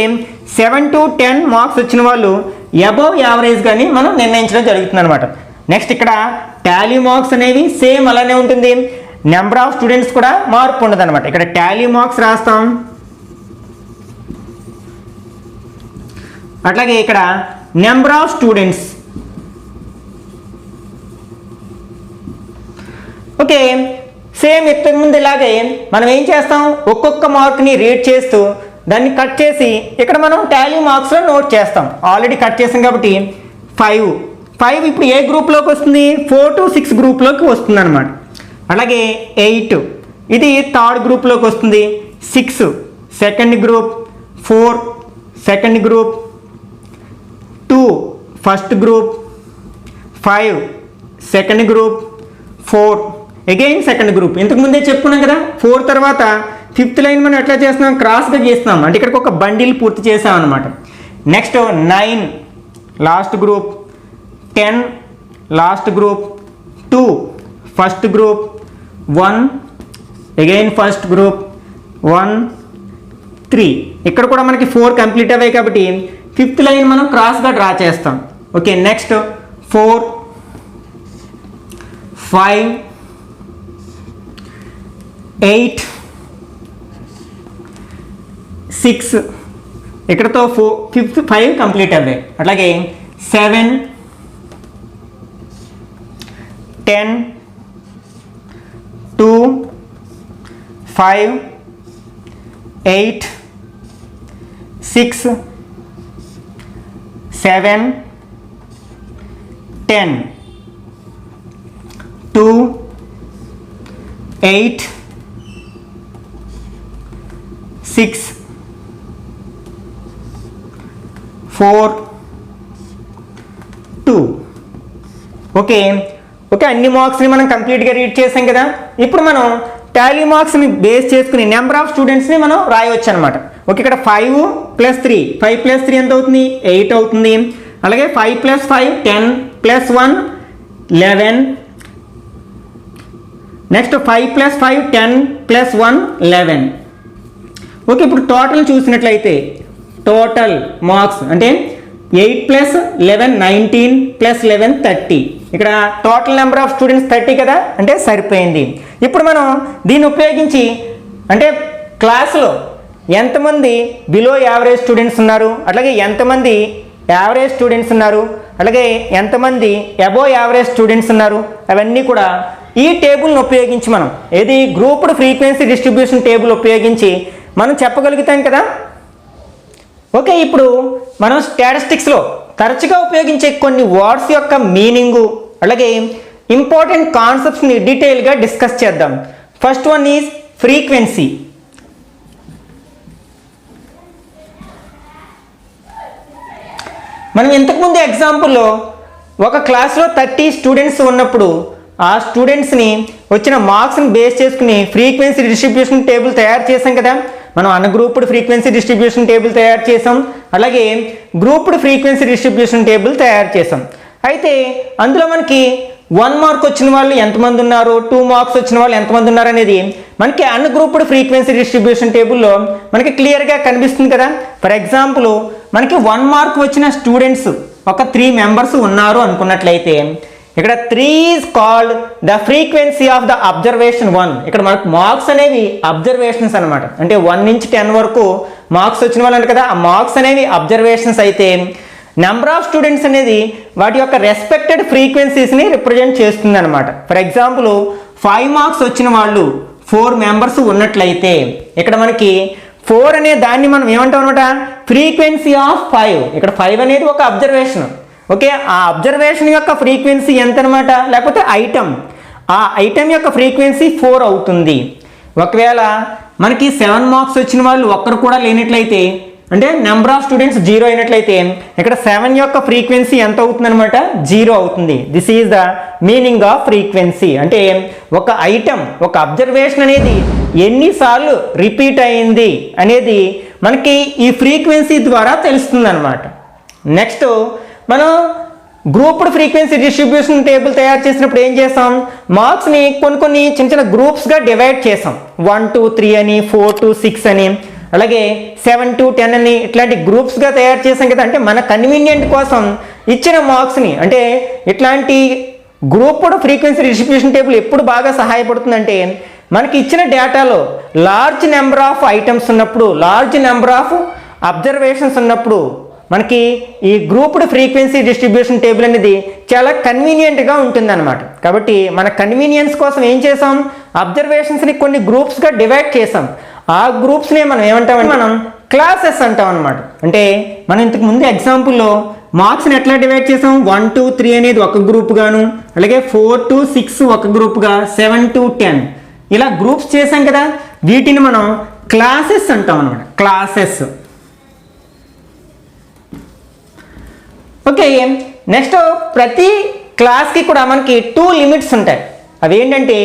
7 to 10 మార్క్స్ వచ్చిన వాళ్ళు అబోవ్ యావరేజ్ కానీ మనం నిర్ణయించడం జరుగుతుంది అనమాట. నెక్స్ట్ ఇక్కడ టాలీ మార్క్స్ అనేవి సేమ్ అలానే ఉంటుంది, నెంబర్ ఆఫ్ స్టూడెంట్స్ కూడా మార్పు ఉండదు అనమాట. ఇక్కడ టాలీ మార్క్స్ రాస్తాం. అట్లాగే ఇక్కడ number of students. Okay, same ఇంతకు ముందు ఇలాగే మనం ఏం చేస్తాం, ఒక్కొక్క మార్క్ని రీడ్ చేస్తూ దాన్ని కట్ చేసి ఇక్కడ మనం టాలీ మార్క్స్లో నోట్ చేస్తాం. ఆల్రెడీ కట్ చేసాం కాబట్టి 5 ఇప్పుడు ఏ గ్రూప్లోకి వస్తుంది, 4 to 6 గ్రూప్లోకి వస్తుంది అనమాట. అలాగే 8 ఇది థర్డ్ గ్రూప్లోకి వస్తుంది, 6 second group, 4 second group, 2 first group, 5 second group, 4 again second group. ఇంతకు ముందే చెప్పుకున్నాం కదా, 4 తర్వాత 5th లైన్ మనం ఎట్లా చేస్తున్నాం, క్రాస్గా చేస్తున్నాం, అంటే ఇక్కడికి ఒక బండిల్ పూర్తి చేసాం అనమాట. Next 9 last group, 10 last group, 2 first group, 1 again first group, 1 3 ఇక్కడ కూడా మనకి 4 కంప్లీట్ అయ్యాయి కాబట్టి 5th లైన్ మనం క్రాస్గా డ్రా చేస్తాం. ఓకే, నెక్స్ట్ 4 5 8 6 ఇక్కడతో 5 కంప్లీట్ అయ్యాయి. అట్లాగే 7 10 2 5 8 6 7 10 2 8 6 4 2. ఓకే, అన్ని మార్క్స్ని మనం కంప్లీట్గా రీడ్ చేసాం కదా. ఇప్పుడు మనం టాలీ మార్క్స్ని బేస్ చేసుకుని నెంబర్ ఆఫ్ స్టూడెంట్స్ని మనం రాయవచ్చు అనమాట. ఓకే, ఇక్కడ 5 + 3 5 + 3 ఎంత అవుతుంది, 8 అవుతుంది. అలాగే 5 + 5 10 + 1 11, నెక్స్ట్ 5 + 5 10 + 1 11. ఓకే, ఇప్పుడు టోటల్ చూసినట్లయితే టోటల్ మార్క్స్ అంటే 8 + 11 19 + 11 30. ఇక్కడ టోటల్ నెంబర్ ఆఫ్ స్టూడెంట్స్ 30 కదా, అంటే సరిపోయింది. ఇప్పుడు మనం దీన్ని ఉపయోగించి అంటే క్లాస్లో ఎంతమంది బిలో యావరేజ్ స్టూడెంట్స్ ఉన్నారు, అట్లాగే ఎంతమంది యావరేజ్ స్టూడెంట్స్ ఉన్నారు, అలాగే ఎంతమంది అబోవ్ యావరేజ్ స్టూడెంట్స్ ఉన్నారు, అవన్నీ కూడా ఈ టేబుల్ని ఉపయోగించి మనం ఏది గ్రూప్డ్ ఫ్రీక్వెన్సీ డిస్ట్రిబ్యూషన్ టేబుల్ ఉపయోగించి మనం చెప్పగలుగుతాం కదా. ఓకే, ఇప్పుడు మనం స్టాటిస్టిక్స్లో తరచుగా ఉపయోగించే కొన్ని వర్డ్స్ యొక్క మీనింగు అలాగే ఇంపార్టెంట్ కాన్సెప్ట్స్ని డీటెయిల్గా డిస్కస్ చేద్దాం. First one is frequency. మనం ఇంతకుముందు ఎగ్జాంపుల్లో ఒక క్లాస్లో 30 స్టూడెంట్స్ ఉన్నప్పుడు ఆ స్టూడెంట్స్ని వచ్చిన మార్క్స్ని బేస్ చేసుకుని ఫ్రీక్వెన్సీ డిస్ట్రిబ్యూషన్ టేబుల్ తయారు చేసాం కదా. మనం అన్గ్రూప్డ్ ఫ్రీక్వెన్సీ డిస్ట్రిబ్యూషన్ టేబుల్ తయారు చేసాం, అలాగే గ్రూప్డ్ ఫ్రీక్వెన్సీ డిస్ట్రిబ్యూషన్ టేబుల్ తయారు చేసాం. అయితే అందులో మనకి 1 మార్క్ వచ్చిన వాళ్ళు ఎంతమంది ఉన్నారు, 2 మార్క్స్ వచ్చిన వాళ్ళు ఎంతమంది ఉన్నారు అనేది మనకి అన్గ్రూప్డ్ ఫ్రీక్వెన్సీ డిస్ట్రిబ్యూషన్ టేబుల్లో మనకి క్లియర్గా కనిపిస్తుంది కదా. ఫర్ ఎగ్జాంపుల్ మనకి 1 మార్క్ వచ్చిన స్టూడెంట్స్ ఒక 3 మెంబర్స్ ఉన్నారు అనుకున్నట్లయితే ఇక్కడ 3 is called the frequency of the observation 1. ఇక్కడ మనకు మార్క్స్ అనేవి అబ్జర్వేషన్స్ అనమాట. అంటే 1 నుంచి 10 వరకు మార్క్స్ వచ్చిన వాళ్ళు అంటే కదా, ఆ మార్క్స్ అనేవి అబ్జర్వేషన్స్ అయితే నెంబర్ ఆఫ్ స్టూడెంట్స్ అనేది వాటి యొక్క రెస్పెక్టెడ్ ఫ్రీక్వెన్సీస్ని రిప్రజెంట్ చేస్తుంది అనమాట. ఫర్ ఎగ్జాంపుల్ 5 మార్క్స్ వచ్చిన వాళ్ళు 4 మెంబర్స్ ఉన్నట్లయితే ఇక్కడ మనకి 4 అనే దాన్ని మనం ఏమంటాం అనమాట, ఫ్రీక్వెన్సీ ఆఫ్ 5. ఇక్కడ 5 అనేది ఒక అబ్జర్వేషన్. ఓకే, ఆ అబ్జర్వేషన్ యొక్క ఫ్రీక్వెన్సీ ఎంత అనమాట, లేకపోతే ఐటమ్, ఆ ఐటమ్ యొక్క ఫ్రీక్వెన్సీ 4 అవుతుంది. ఒకవేళ మనకి 7 మార్క్స్ వచ్చిన వాళ్ళు ఒక్కరు కూడా లేనట్లయితే అంటే నెంబర్ ఆఫ్ స్టూడెంట్స్ 0 అయినట్లయితే ఇక్కడ 7 యొక్క ఫ్రీక్వెన్సీ ఎంత అవుతుంది అనమాట, 0 అవుతుంది. This is the meaning off frequency. అంటే ఒక ఐటమ్, ఒక అబ్జర్వేషన్ అనేది ఎన్నిసార్లు రిపీట్ అయింది అనేది మనకి ఈ ఫ్రీక్వెన్సీ ద్వారా తెలుస్తుంది అనమాట. నెక్స్ట్ మనం గ్రూప్డ్ ఫ్రీక్వెన్సీ డిస్ట్రిబ్యూషన్ టేబుల్ తయారు చేసినప్పుడు ఏం చేస్తాం, మార్క్స్ని కొన్ని చిన్న చిన్న గ్రూప్స్గా డివైడ్ చేసాం. 1 to 3 అని, 4 to 6 అని, అలాగే 7 to 10 అని ఇట్లాంటి గ్రూప్స్గా తయారు చేసాం కదా. అంటే మన కన్వీనియంట్ కోసం ఇచ్చిన మార్క్స్ని అంటే ఇట్లాంటి గ్రూప్డ్ ఫ్రీక్వెన్సీ డిస్ట్రిబ్యూషన్ టేబుల్ ఎప్పుడు బాగా సహాయపడుతుందంటే మనకి ఇచ్చిన డేటాలో లార్జ్ నెంబర్ ఆఫ్ ఐటమ్స్ ఉన్నప్పుడు, లార్జ్ నెంబర్ ఆఫ్ అబ్జర్వేషన్స్ ఉన్నప్పుడు మనకి ఈ గ్రూప్డ్ ఫ్రీక్వెన్సీ డిస్ట్రిబ్యూషన్ టేబుల్ అనేది చాలా కన్వీనియంట్గా ఉంటుందన్నమాట. కాబట్టి మన కన్వీనియన్స్ కోసం ఏం చేసాం, అబ్జర్వేషన్స్ని కొన్ని గ్రూప్స్గా డివైడ్ చేసాం. ఆ గ్రూప్స్ని మనం ఏమంటామంటే మనం క్లాసెస్ అంటాం అనమాట. అంటే మనం ఇంతకు ముందు ఎగ్జాంపుల్లో మార్క్స్ని ఎట్లా డివైడ్ చేసాం, 1 to 3 అనేది ఒక గ్రూప్ గాను, అలాగే 4 to 6 ఒక గ్రూప్గా, 7 to 10 ఇలా గ్రూప్స్ చేసాం కదా. వీటిని మనం క్లాసెస్ అంటాం అనమాట, క్లాసెస్. ఓకే, నెక్స్ట్ ప్రతి క్లాస్కి కూడా మనకి 2 లిమిట్స్ ఉంటాయి. అవి ఏంటంటే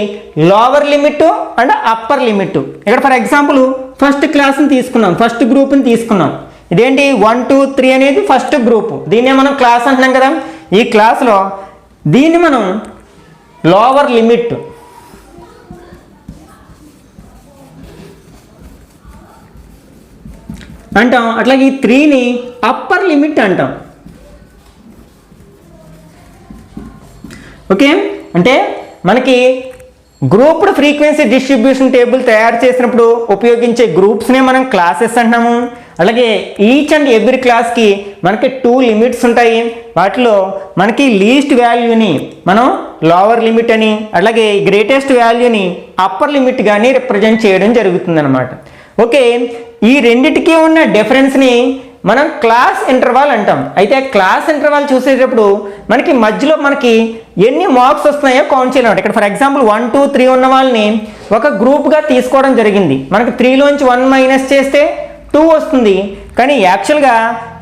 lower limit and upper limit. ఇక్కడ ఫర్ ఎగ్జాంపుల్ ఫస్ట్ క్లాస్ని తీసుకున్నాం, ఫస్ట్ గ్రూప్ని తీసుకున్నాం. ఇదేంటి 1 to 3 అనేది ఫస్ట్ గ్రూప్, దీన్నే మనం క్లాస్ అంటున్నాం కదా. ఈ క్లాస్లో దీన్ని మనం లోవర్ లిమిట్ అంటాం, అట్లాగే ఈ 3ని అప్పర్ లిమిట్ అంటాం. ఓకే, అంటే మనకి గ్రూప్డ్ ఫ్రీక్వెన్సీ డిస్ట్రిబ్యూషన్ టేబుల్ తయారు చేసినప్పుడు ఉపయోగించే గ్రూప్స్నే మనం క్లాసెస్ అంటున్నాము. అలాగే ఈచ్ అండ్ ఎవ్రీ క్లాస్కి మనకి 2 లిమిట్స్ ఉంటాయి. వాటిలో మనకి లీస్ట్ వాల్యూని మనం లోవర్ లిమిట్ అని, అలాగే గ్రేటెస్ట్ వాల్యూని అప్పర్ లిమిట్ కానీ రిప్రజెంట్ చేయడం జరుగుతుంది అనమాట. ఓకే, ఈ రెండిటికి ఉన్న డిఫరెన్స్ని మనం క్లాస్ ఇంటర్వాల్ అంటాం. అయితే క్లాస్ ఇంటర్వాల్ చూసేటప్పుడు మనకి మధ్యలో మనకి ఎన్ని మార్క్స్ వస్తున్నాయో కౌంట్ చేయాలన్నమాట. ఇక్కడ ఫర్ ఎగ్జాంపుల్ 1 to 3 ఉన్న వాళ్ళని ఒక గ్రూప్గా తీసుకోవడం జరిగింది. మనకి 3లోంచి 1 మైనస్ చేస్తే 2 వస్తుంది. కానీ యాక్చువల్గా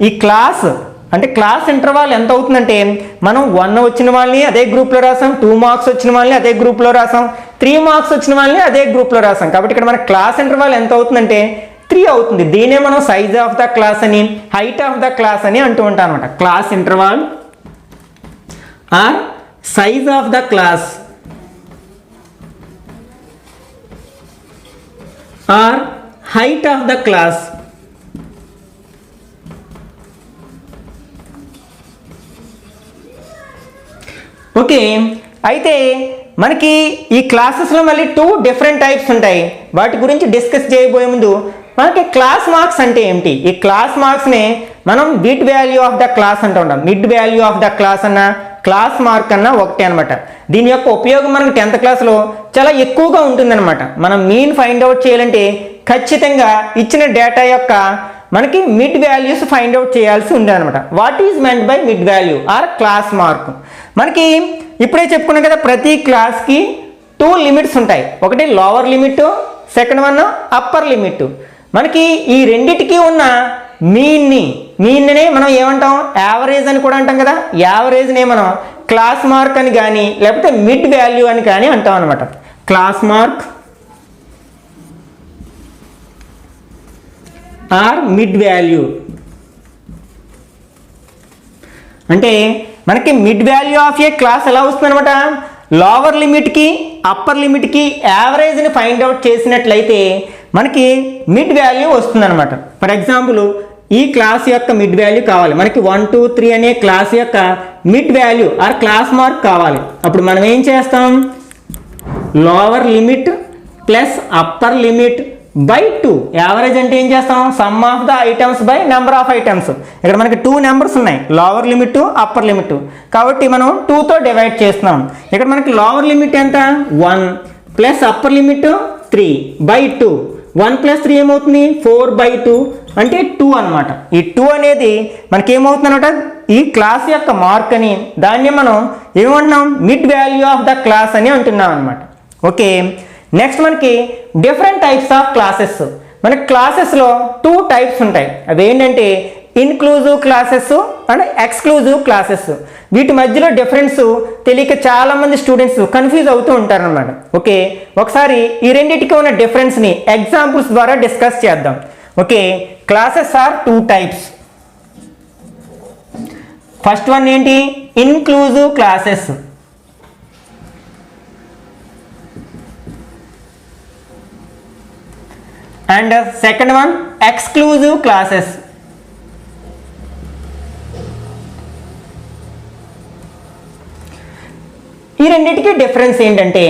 ఈ క్లాస్ అంటే క్లాస్ ఇంటర్వాల్ ఎంత అవుతుందంటే మనం 1 వచ్చిన వాళ్ళని అదే గ్రూప్లో రాసాం, 2 మార్క్స్ వచ్చిన వాళ్ళని అదే గ్రూప్లో రాసాం, 3 మార్క్స్ వచ్చిన వాళ్ళని అదే గ్రూప్లో రాసాం. కాబట్టి ఇక్కడ మన క్లాస్ ఇంటర్వాల్ ఎంత అవుతుందంటే 3 అవుతుంది. దీనే మనం సైజ్ ఆఫ్ ద క్లాస్ అని, హైట్ ఆఫ్ ద క్లాస్ అని అంటూ ఉంటాం అనమాట. Class interval or size of the class or height of the class. Okay, అయితే మనకి ఈ క్లాసెస్లో మళ్ళీ 2 డిఫరెంట్ టైప్స్ ఉంటాయి. వాటి గురించి డిస్కస్ చేయబోయే ముందు మనకి క్లాస్ మార్క్స్ అంటే ఏమిటి? ఈ క్లాస్ మార్క్స్ని మనం mid value of the class అంటూ ఉంటాం. Mid value of the class అన్న క్లాస్ మార్క్ అన్న ఒకటే అనమాట. దీని యొక్క ఉపయోగం మనకి 10th క్లాస్లో చాలా ఎక్కువగా ఉంటుందన్నమాట. మనం మీన్ ఫైండ్ అవుట్ చేయాలంటే ఖచ్చితంగా ఇచ్చిన డేటా యొక్క మనకి మిడ్ వాల్యూస్ ఫైండ్ అవుట్ చేయాల్సి ఉంటుంది అనమాట. What is meant by mid value or class mark? మనకి ఇప్పుడే చెప్పుకున్నాం కదా, ప్రతి క్లాస్కి 2 లిమిట్స్ ఉంటాయి. ఒకటి lower limit, second one upper limit. మనకి ఈ రెండిటికి ఉన్న మీన్ని మనం ఏమంటాం? యావరేజ్ అని కూడా అంటాం కదా. యావరేజ్నే మనం క్లాస్ మార్క్ అని కానీ లేకపోతే మిడ్ వాల్యూ అని కానీ అంటాం అనమాట. Class mark or mid value అంటే మనకి mid value of a class ఎలా వస్తుంది అనమాట? లోవర్ లిమిట్కి అప్పర్ లిమిట్కి యావరేజ్ని ఫైండ్ అవుట్ చేసినట్లయితే మనకి మిడ్ వాల్యూ వస్తుంది అనమాట. ఫర్ ఎగ్జాంపుల్, ఈ క్లాస్ యొక్క మిడ్ వాల్యూ కావాలి మనకి. 1 2 3 అనే క్లాస్ యొక్క mid value or class mark కావాలి. అప్పుడు మనం ఏం చేస్తాం? Lower limit plus upper limit by 2. Average అంటే ఏం చేస్తాం? Sum of the items by number of items. ఇక్కడ మనకి 2 నెంబర్స్ ఉన్నాయి, లోవర్ లిమిట్ అప్పర్ లిమిట్. కాబట్టి మనం 2తో డివైడ్ చేస్తున్నాం. ఇక్కడ మనకి లోవర్ లిమిట్ ఎంత? 1 plus upper limit 3 by 2. 1 plus 3 ఏమవుతుంది? 4 బై 2 అంటే 2 అనమాట. ఈ 2 అనేది మనకి ఏమవుతుంది అనమాట? ఈ క్లాస్ యొక్క మార్క్ అని, దాన్ని మనం ఏమంటున్నాం? Mid value of the class అని అంటున్నాం అనమాట. ఓకే, నెక్స్ట్ మనకి డిఫరెంట్ టైప్స్ ఆఫ్ క్లాసెస్. మనకి క్లాసెస్లో 2 టైప్స్ ఉంటాయి. అవి ఏంటంటే inclusive classes and exclusive classes. వీటి మధ్యలో డిఫరెన్స్ తెలియక చాలామంది స్టూడెంట్స్ కన్ఫ్యూజ్ అవుతూ ఉంటారనమాట. ఓకే, ఒకసారి ఈ రెండింటికి ఉన్న డిఫరెన్స్ని ఎగ్జాంపుల్స్ ద్వారా డిస్కస్ చేద్దాం. Okay, classes are 2 types. First one ఏంటి? Inclusive classes. And second one exclusive classes. ఈ రెండింటికి డిఫరెన్స్ ఏంటంటే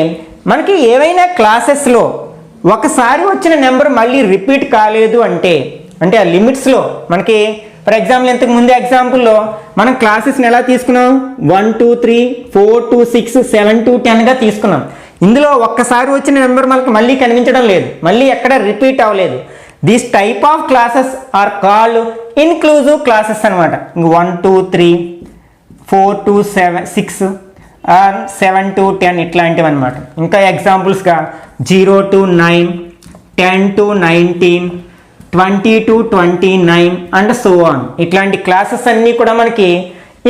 మనకి ఏవైనా క్లాసెస్లో ఒకసారి వచ్చిన నెంబర్ మళ్ళీ రిపీట్ కాలేదు అంటే ఆ లిమిట్స్లో మనకి, ఫర్ ఎగ్జాంపుల్ ఇంతకు ముందు ఎగ్జాంపుల్లో మనం క్లాసెస్ని ఎలా తీసుకున్నాం? 1 2 3 4 2 6 7 2 10గా తీసుకున్నాం. ఇందులో ఒక్కసారి వచ్చిన నెంబర్ మనకు మళ్ళీ కనిపించడం లేదు, మళ్ళీ ఎక్కడ రిపీట్ అవ్వలేదు. This type of classes are called inclusive classes అనమాట. 1 2 3 4 2 7 6 ఆర్ 7 2 10 ఇట్లాంటివి అనమాట. ఇంకా ఎగ్జాంపుల్స్గా 0 to 9, 10 to 19, 20 to 29 and so on. ఇట్లాంటి క్లాసెస్ అన్నీ కూడా మనకి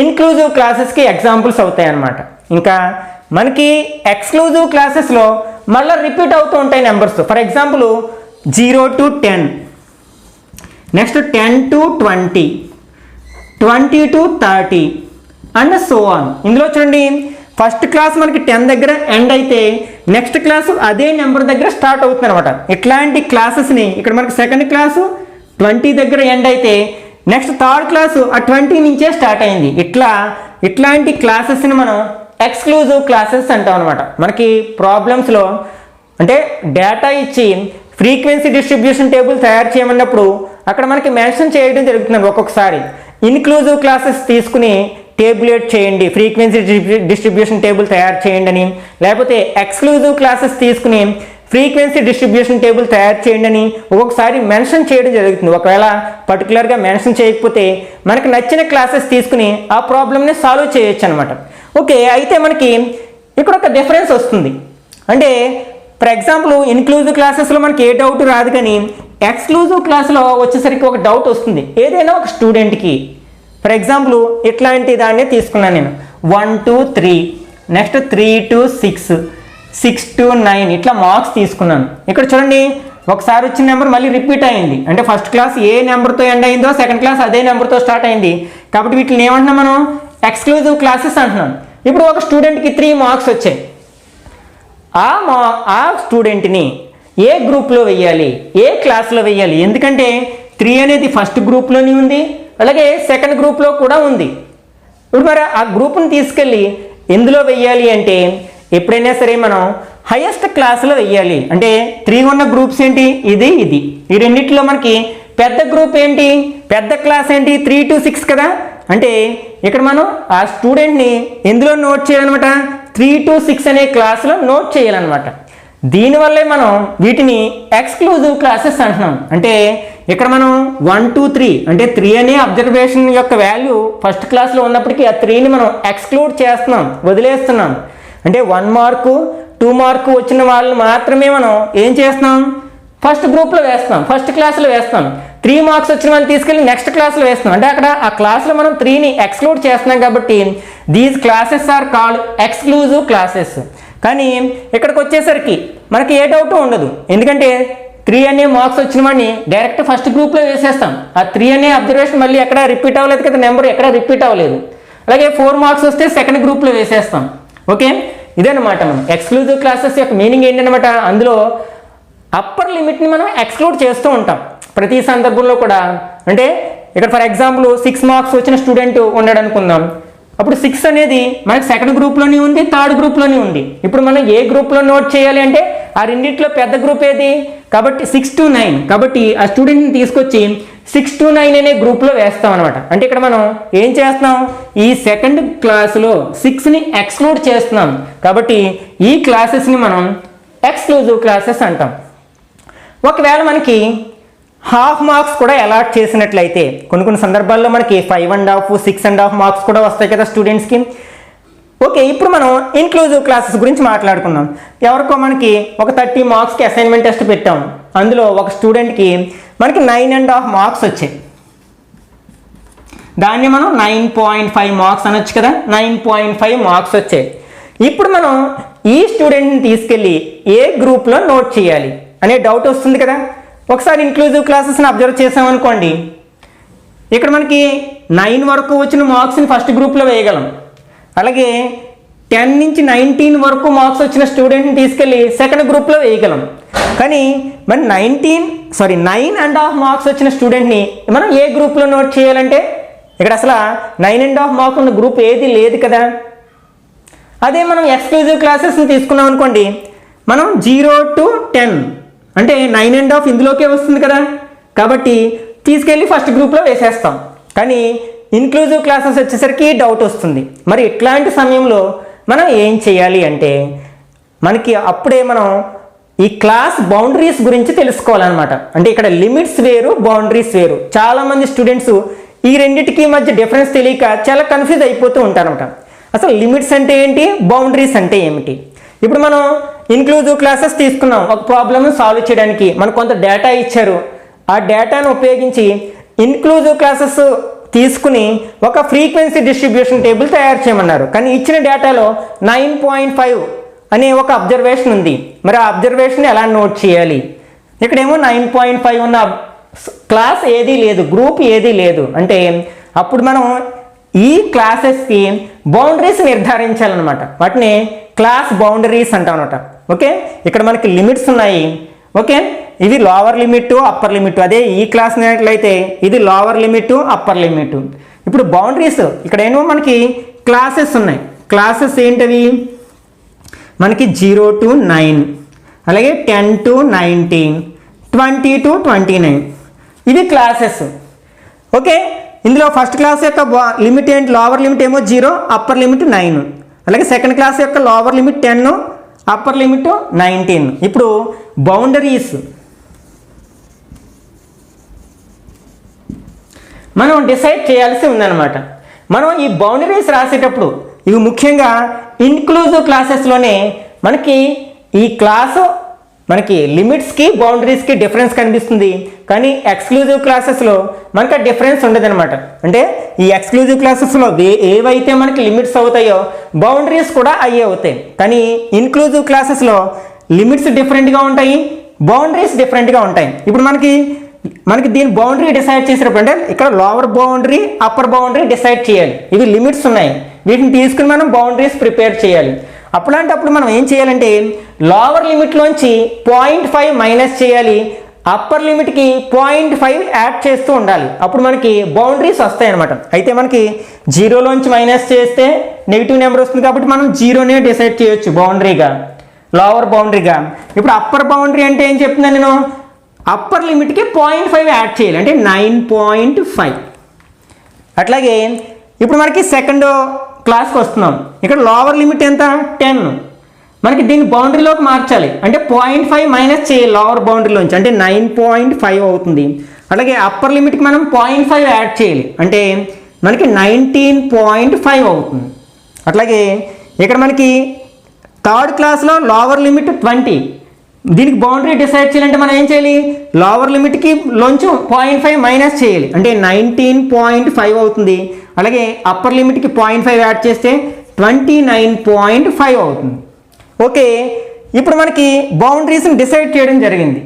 ఇన్క్లూజివ్ క్లాసెస్కి ఎగ్జాంపుల్స్ అవుతాయి అన్నమాట. ఇంకా మనకి ఎక్స్క్లూజివ్ క్లాసెస్లో మళ్ళీ రిపీట్ అవుతూ ఉంటాయి numbers. For example 0 to 10, next 10 to 20, 20 to 30 and so on. ఇందులో చూడండి, ఫస్ట్ క్లాస్ మనకి 10 దగ్గర ఎండ్ అయితే నెక్స్ట్ క్లాస్ అదే నెంబర్ దగ్గర స్టార్ట్ అవుతుంది అనమాట. ఇట్లాంటి క్లాసెస్ని ఇక్కడ మనకి సెకండ్ క్లాసు 20 దగ్గర ఎండ్ అయితే నెక్స్ట్ థర్డ్ క్లాసు ఆ 20 నుంచే స్టార్ట్ అయింది. ఇట్లాంటి క్లాసెస్ని మనం ఎక్స్క్లూజివ్ క్లాసెస్ అంటాం అనమాట. మనకి ప్రాబ్లమ్స్లో అంటే డేటా ఇచ్చి ఫ్రీక్వెన్సీ డిస్ట్రిబ్యూషన్ టేబుల్ తయారు చేయమన్నప్పుడు అక్కడ మనకి మెన్షన్ చేయడం జరుగుతుంది. ఒక్కొక్కసారి ఇన్క్లూజివ్ క్లాసెస్ తీసుకుని టేబులేట్ చేయండి, ఫ్రీక్వెన్సీ డిస్ట్రిబ్యూషన్ టేబుల్ తయారు చేయండి అని, లేకపోతే ఎక్స్క్లూజివ్ క్లాసెస్ తీసుకుని ఫ్రీక్వెన్సీ డిస్ట్రిబ్యూషన్ టేబుల్ తయారు చేయండి అని ఒక్కొక్కసారి మెన్షన్ చేయడం జరుగుతుంది. ఒకవేళ పర్టికులర్గా మెన్షన్ చేయకపోతే మనకి నచ్చిన క్లాసెస్ తీసుకుని ఆ ప్రాబ్లమ్ని సాల్వ్ చేయొచ్చు అనమాట. ఓకే, అయితే మనకి ఇక్కడ ఒక డిఫరెన్స్ వస్తుంది. అంటే ఫర్ ఎగ్జాంపుల్ ఇన్క్లూజివ్ క్లాసెస్లో మనకి ఏ డౌట్ రాదు, కానీ ఎక్స్క్లూజివ్ క్లాస్లో వచ్చేసరికి ఒక డౌట్ వస్తుంది ఏదైనా ఒక స్టూడెంట్కి. ఫర్ ఎగ్జాంపుల్ ఇట్లాంటి దాన్ని తీసుకున్నాను నేను. 1 to 3, నెక్స్ట్ 3 to 6, 6 to 9 ఇట్లా మార్క్స్ తీసుకున్నాను. ఇక్కడ చూడండి, ఒకసారి వచ్చిన నెంబర్ మళ్ళీ రిపీట్ అయింది. అంటే ఫస్ట్ క్లాస్ ఏ నెంబర్తో ఎండ్ అయిందో సెకండ్ క్లాస్ అదే నెంబర్తో స్టార్ట్ అయింది. కాబట్టి వీటిని ఏమంటున్నాం మనం? ఎక్స్క్లూజివ్ క్లాసెస్ అంటున్నాం. ఇప్పుడు ఒక స్టూడెంట్కి 3 మార్క్స్ వచ్చాయి. ఆ స్టూడెంట్ని ఏ గ్రూప్లో వెయ్యాలి, ఏ క్లాస్లో వెయ్యాలి? ఎందుకంటే 3 అనేది ఫస్ట్ గ్రూప్లోని ఉంది, అలాగే సెకండ్ గ్రూప్లో కూడా ఉంది. ఇప్పుడు మరి ఆ గ్రూప్ని తీసుకెళ్ళి ఎందులో వెయ్యాలి అంటే ఎప్పుడైనా సరే మనం హైయెస్ట్ క్లాస్లో వెయ్యాలి. అంటే 3 ఉన్న గ్రూప్స్ ఏంటి? ఇది ఈ రెండింటిలో మనకి పెద్ద గ్రూప్ ఏంటి, పెద్ద క్లాస్ ఏంటి? 3 to 6 కదా. అంటే ఇక్కడ మనం ఆ స్టూడెంట్ని ఎందులో నోట్ చేయాలన్నమాట? 3 to 6 అనే క్లాస్లో నోట్ చేయాలన్నమాట. దీనివల్లే మనం వీటిని ఎక్స్క్లూజివ్ క్లాసెస్ అంటున్నాం. అంటే ఇక్కడ మనం 1 to 3 అంటే 3 అనే అబ్జర్వేషన్ యొక్క వాల్యూ ఫస్ట్ క్లాస్లో ఉన్నప్పటికీ ఆ 3ని మనం ఎక్స్క్లూడ్ చేస్తున్నాం, వదిలేస్తున్నాం. అంటే 1 మార్కు 2 మార్కు వచ్చిన వాళ్ళు మాత్రమే మనం ఏం చేస్తున్నాం? ఫస్ట్ గ్రూప్లో వేస్తాం, ఫస్ట్ క్లాస్లో వేస్తాం. 3 మార్క్స్ వచ్చిన వాళ్ళు తీసుకెళ్ళి నెక్స్ట్ క్లాస్లో వేస్తాం. అంటే అక్కడ ఆ క్లాస్లో మనం 3ని ఎక్స్క్లూడ్ చేస్తున్నాం కాబట్టి these classes are called exclusive classes. కానీ ఇక్కడికి వచ్చేసరికి మనకి ఏ డౌట్ ఉండదు. ఎందుకంటే 3 అనే మార్క్స్ వచ్చిన వాడిని డైరెక్ట్ ఫస్ట్ గ్రూప్లో వేసేస్తాం. ఆ 3 అనే అబ్జర్వేషన్ మళ్ళీ ఎక్కడ రిపీట్ అవ్వలేదు కదా, నెంబర్ ఎక్కడ రిపీట్ అవ్వలేదు. అలాగే 4 మార్క్స్ వస్తే సెకండ్ గ్రూప్లో వేసేస్తాం. ఓకే, ఇదేనమాట మనం ఎక్స్క్లూజివ్ క్లాసెస్ యొక్క మీనింగ్ ఏంటనమాట. అందులో అప్పర్ లిమిట్ని మనం ఎక్స్క్లూడ్ చేస్తూ ఉంటాం ప్రతి సందర్భంలో కూడా. అంటే ఇక్కడ ఫర్ ఎగ్జాంపుల్ 6 మార్క్స్ వచ్చిన స్టూడెంట్ ఉన్నాడు అనుకుందాం. అప్పుడు 6 అనేది మనకి సెకండ్ గ్రూప్లోనే ఉంది, థర్డ్ గ్రూప్లోనే ఉంది. ఇప్పుడు మనం ఏ గ్రూప్లో నోట్ చేయాలి అంటే ఆ రెండింటిలో పెద్ద గ్రూప్ ఏది? కాబట్టి 6 to 9. కాబట్టి ఆ స్టూడెంట్ని తీసుకొచ్చి 6 to 9 అనే గ్రూప్లో వేస్తాం అనమాట. అంటే ఇక్కడ మనం ఏం చేస్తున్నాం? ఈ సెకండ్ క్లాసులో 6ని ఎక్స్క్లూడ్ చేస్తున్నాం. కాబట్టి ఈ క్లాసెస్ని మనం ఎక్స్క్లూజివ్ క్లాసెస్ అంటాం. ఒకవేళ మనకి హాఫ్ మార్క్స్ కూడా అలాట్ చేసినట్లయితే కొన్ని సందర్భాల్లో మనకి 5.5, 6.5 మార్క్స్ కూడా వస్తాయి కదా స్టూడెంట్స్కి. ఓకే, ఇప్పుడు మనం ఇన్క్లూజివ్ క్లాసెస్ గురించి మాట్లాడుకుందాం. ఎవరికో మనకి ఒక 30 మార్క్స్కి అసైన్మెంట్ టెస్ట్ పెట్టాం. అందులో ఒక స్టూడెంట్కి మనకి 9.5 మార్క్స్ వచ్చాయి. దాన్ని మనం 9.5 మార్క్స్ అనొచ్చు కదా. 9.5 మార్క్స్ వచ్చాయి. ఇప్పుడు మనం ఈ స్టూడెంట్ని తీసుకెళ్ళి ఏ గ్రూప్లో నోట్ చేయాలి అనే డౌట్ వస్తుంది కదా. ఒకసారి ఇన్క్లూజివ్ క్లాసెస్ని అబ్జర్వ్ చేసామనుకోండి, ఇక్కడ మనకి 9 వరకు వచ్చిన మార్క్స్ని ఫస్ట్ గ్రూప్లో వేయగలం. అలాగే 10 నుంచి 19 వరకు మార్క్స్ వచ్చిన స్టూడెంట్ని తీసుకెళ్ళి సెకండ్ గ్రూప్లో వేయగలం. కానీ మరి 9.5 మార్క్స్ వచ్చిన స్టూడెంట్ని మనం ఏ గ్రూప్లో నోట్ చేయాలంటే ఇక్కడ అసలు 9.5 మార్క్స్ ఉన్న గ్రూప్ ఏది లేదు కదా. అదే మనం ఎక్స్క్లూజివ్ క్లాసెస్ని తీసుకున్నాం అనుకోండి, మనం 0 to 10 అంటే 9.5 ఇందులోకే వస్తుంది కదా. కాబట్టి తీసుకెళ్ళి ఫస్ట్ గ్రూప్లో వేసేస్తాం. కానీ ఇన్క్లూజివ్ క్లాసెస్ వచ్చేసరికి డౌట్ వస్తుంది. మరి ఇట్లాంటి సమయంలో మనం ఏం చేయాలి అంటే మనకి అప్పుడే మనం ఈ క్లాస్ బౌండరీస్ గురించి తెలుసుకోవాలన్నమాట. అంటే ఇక్కడ లిమిట్స్ వేరు, బౌండరీస్ వేరు. చాలామంది స్టూడెంట్స్ ఈ రెండింటికి మధ్య డిఫరెన్స్ తెలియక చాలా కన్ఫ్యూజ్ అయిపోతూ ఉంటారన్నమాట. అసలు లిమిట్స్ అంటే ఏంటి, బౌండరీస్ అంటే ఏమిటి? ఇప్పుడు మనం ఇన్క్లూజివ్ క్లాసెస్ తీసుకున్నాం. ఒక ప్రాబ్లమ్ సాల్వ్ చేయడానికి మనకు కొంత డేటా ఇచ్చారు. ఆ డేటాను ఉపయోగించి ఇన్క్లూజివ్ క్లాసెస్ తీసుకుని ఒక ఫ్రీక్వెన్సీ డిస్ట్రిబ్యూషన్ టేబుల్ తయారు చేయమన్నారు. కానీ ఇచ్చిన డేటాలో 9.5 అనే ఒక అబ్జర్వేషన్ ఉంది. మరి ఆ అబ్జర్వేషన్ ఎలా నోట్ చేయాలి? ఇక్కడేమో 9.5 ఉన్న క్లాస్ ఏదీ లేదు, గ్రూప్ ఏదీ లేదు. అంటే అప్పుడు మనం ఈ క్లాసెస్కి బౌండరీస్ నిర్ధారించాలన్నమాట. వాటిని క్లాస్ బౌండరీస్ అంటాం అనమాట. ఓకే, ఇక్కడ మనకి లిమిట్స్ ఉన్నాయి. ఓకే, ఇది లోవర్ లిమిట్, అప్పర్ లిమిట్. అదే ఈ క్లాస్ అయినట్లయితే ఇది లోవర్ లిమిట్, అప్పర్ లిమిట్. ఇప్పుడు బౌండరీస్ ఇక్కడ ఏమో మనకి క్లాసెస్ ఉన్నాయి. క్లాసెస్ ఏంటవి? మనకి 0 to 9, అలాగే 10 to 19, 20 to 29. ఇవి క్లాసెస్. ఓకే, ఇందులో ఫస్ట్ క్లాస్ యొక్క లిమిట్ ఏంటి? లోవర్ లిమిట్ ఏమో 0, అప్పర్ లిమిట్ 9. అలాగే సెకండ్ క్లాస్ యొక్క లోవర్ లిమిట్ 10, అప్పర్ లిమిట్ 19. ఇప్పుడు బౌండరీస్ మనం డిసైడ్ చేయాల్సి ఉందన్నమాట. మనం ఈ బౌండరీస్ రాసేటప్పుడు ఇవి ముఖ్యంగా ఇన్క్లూజివ్ క్లాసెస్లోనే మనకి ఈ క్లాసు మనకి లిమిట్స్కి బౌండరీస్కి డిఫరెన్స్ కనిపిస్తుంది. కానీ ఎక్స్క్లూజివ్ క్లాసెస్లో మనకి డిఫరెన్స్ ఉండదన్నమాట. అంటే ఈ ఎక్స్క్లూజివ్ క్లాసెస్లో ఏవైతే మనకి లిమిట్స్ అవుతాయో బౌండరీస్ కూడా అయ్యే అవుతాయి. కానీ ఇన్క్లూజివ్ క్లాసెస్లో లిమిట్స్ డిఫరెంట్గా ఉంటాయి, బౌండరీస్ డిఫరెంట్గా ఉంటాయి. ఇప్పుడు మనకి దీని బౌండరీ డిసైడ్ చేసేటప్పుడు అంటే ఇక్కడ lower boundary, upper boundary decide చేయాలి. ఇవి లిమిట్స్ ఉన్నాయి. వీటిని తీసుకుని మనం బౌండరీస్ ప్రిపేర్ చేయాలి. అప్పుడు మనం ఏం చేయాలంటే లోవర్ లిమిట్లోంచి 0.5 మైనస్ చేయాలి, అప్పర్ లిమిట్కి 0.5 యాడ్ చేస్తూ ఉండాలి. అప్పుడు మనకి బౌండరీస్ వస్తాయి అనమాట. అయితే మనకి 0లోంచి మైనస్ చేస్తే నెగిటివ్ నెంబర్ వస్తుంది కాబట్టి మనం 0నే డిసైడ్ చేయొచ్చు బౌండరీగా, లోవర్ బౌండరీగా. ఇప్పుడు అప్పర్ బౌండరీ అంటే ఏం చెప్తున్నాను నేను, అప్పర్ లిమిట్కి 0.5 యాడ్ చేయాలి, అంటే 9.5. అట్లాగే ఇప్పుడు మనకి సెకండ్ క్లాస్కి వస్తున్నాం. ఇక్కడ లోవర్ లిమిట్ ఎంత 10, మనకి దీన్ని బౌండరీలోకి మార్చాలి, అంటే 0.5 మైనస్ చేయాలి లోవర్ బౌండరీలోంచి, అంటే 9.5 అవుతుంది. అలాగే అప్పర్ లిమిట్కి మనం 0.5 యాడ్ చేయాలి, అంటే మనకి 19.5 అవుతుంది. అట్లాగే ఇక్కడ మనకి థర్డ్ క్లాస్లో లోవర్ లిమిట్ 20, దీనికి బౌండరీ డిసైడ్ చేయాలంటే మనం ఏం చేయాలి, లోవర్ లిమిట్కి లోంచి 0.5 మైనస్ చేయాలి, అంటే 19.5 అవుతుంది. అలాగే అప్పర్ లిమిట్కి 0.5 యాడ్ చేస్తే 29.5 అవుతుంది. ఓకే, ఇప్పుడు మనకి బౌండరీస్ని డిసైడ్ చేయడం జరిగింది.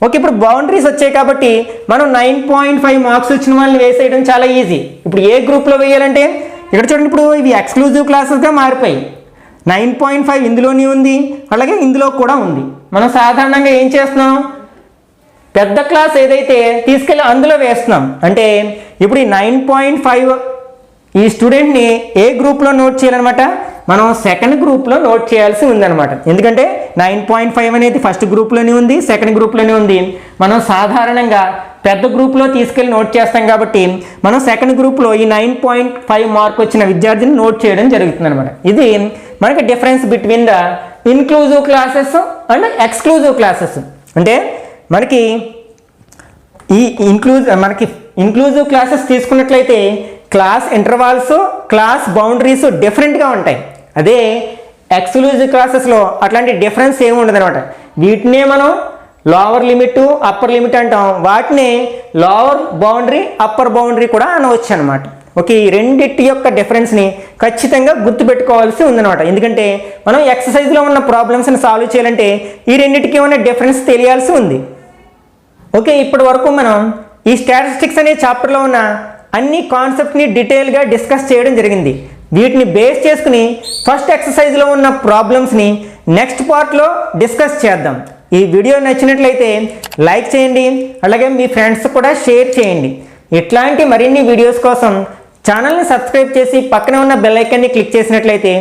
ఓకే, ఇప్పుడు బౌండరీస్ వచ్చాయి కాబట్టి మనం 9.5 మార్క్స్ వచ్చిన వాళ్ళని వేసేయడం చాలా ఈజీ. ఇప్పుడు ఏ గ్రూప్లో వేయాలంటే ఇక్కడ చూడండి, ఇప్పుడు ఇవి ఎక్స్క్లూజివ్ క్లాసెస్గా మారిపోయి 9.5 ఇందులోనే ఉంది, అలాగే ఇందులో కూడా ఉంది. మనం సాధారణంగా ఏం చేస్తున్నాం, పెద్ద క్లాస్ ఏదైతే తీసుకెళ్ళి అందులో వేస్తున్నాం. అంటే ఇప్పుడు ఈ 9.5 ఈ స్టూడెంట్ని ఏ గ్రూప్లో నోట్ చేయాలన్నమాట, మనం సెకండ్ గ్రూప్లో నోట్ చేయాల్సి ఉందన్నమాట. ఎందుకంటే 9.5 అనేది ఫస్ట్ గ్రూప్లోనే ఉంది, సెకండ్ గ్రూప్లోనే ఉంది. మనం సాధారణంగా పెద్ద గ్రూప్లో తీసుకెళ్ళి నోట్ చేస్తాం కాబట్టి మనం సెకండ్ గ్రూప్లో ఈ 9.5 మార్క్ వచ్చిన విద్యార్థిని నోట్ చేయడం జరుగుతుంది అనమాట. ఇది మనకి difference between the inclusive classes and exclusive classes. అంటే మనకి ఇన్క్లూజివ్ క్లాసెస్ తీసుకున్నట్లయితే క్లాస్ ఇంటర్వాల్స్, క్లాస్ బౌండరీస్ డిఫరెంట్గా ఉంటాయి. అదే ఎక్స్క్లూజివ్ క్లాసెస్లో అట్లాంటి డిఫరెన్స్ ఏమి ఉండదు అనమాట. వీటినే మనం లోవర్ లిమిట్, అప్పర్ లిమిట్ అంటాం, వాటిని లోవర్ బౌండరీ, అప్పర్ బౌండరీ కూడా అనవచ్చు అనమాట. ఓకే, ఈ రెండింటి యొక్క డిఫరెన్స్ని ఖచ్చితంగా గుర్తుపెట్టుకోవాల్సి ఉందన్నమాట. ఎందుకంటే మనం ఎక్సర్సైజ్లో ఉన్న ప్రాబ్లమ్స్ని సాల్వ్ చేయాలంటే ఈ రెండింటికి ఉన్న డిఫరెన్స్ తెలియాల్సి ఉంది. ఓకే, ఇప్పటి వరకు మనం ఈ స్టాటిస్టిక్స్ అనే చాప్టర్లో ఉన్న అన్ని కాన్సెప్ట్ని డీటెయిల్గా డిస్కస్ చేయడం జరిగింది. వీటిని బేస్ చేసుకుని ఫస్ట్ ఎక్సర్సైజ్లో ఉన్న ప్రాబ్లమ్స్ని నెక్స్ట్ పార్ట్లో డిస్కస్ చేద్దాం. ఈ వీడియో నచ్చినట్లయితే లైక్ చేయండి, అలాగే మీ ఫ్రెండ్స్ కూడా షేర్ చేయండి. ఇట్లాంటి మరిన్ని వీడియోస్ కోసం ఛానల్ని సబ్స్క్రైబ్ చేసి పక్కన ఉన్న బెల్ ఐకాన్ని క్లిక్ చేసినట్లయితే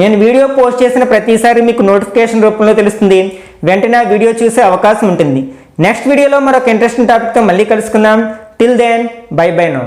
నేను వీడియో పోస్ట్ చేసిన ప్రతిసారి మీకు నోటిఫికేషన్ రూపంలో తెలుస్తుంది. వెంటనే ఆ వీడియో చూసే అవకాశం ఉంటుంది. నెక్స్ట్ వీడియోలో మరొక ఇంట్రెస్టింగ్ టాపిక్తో మళ్ళీ కలుసుకుందాం. Till then, bye bye now.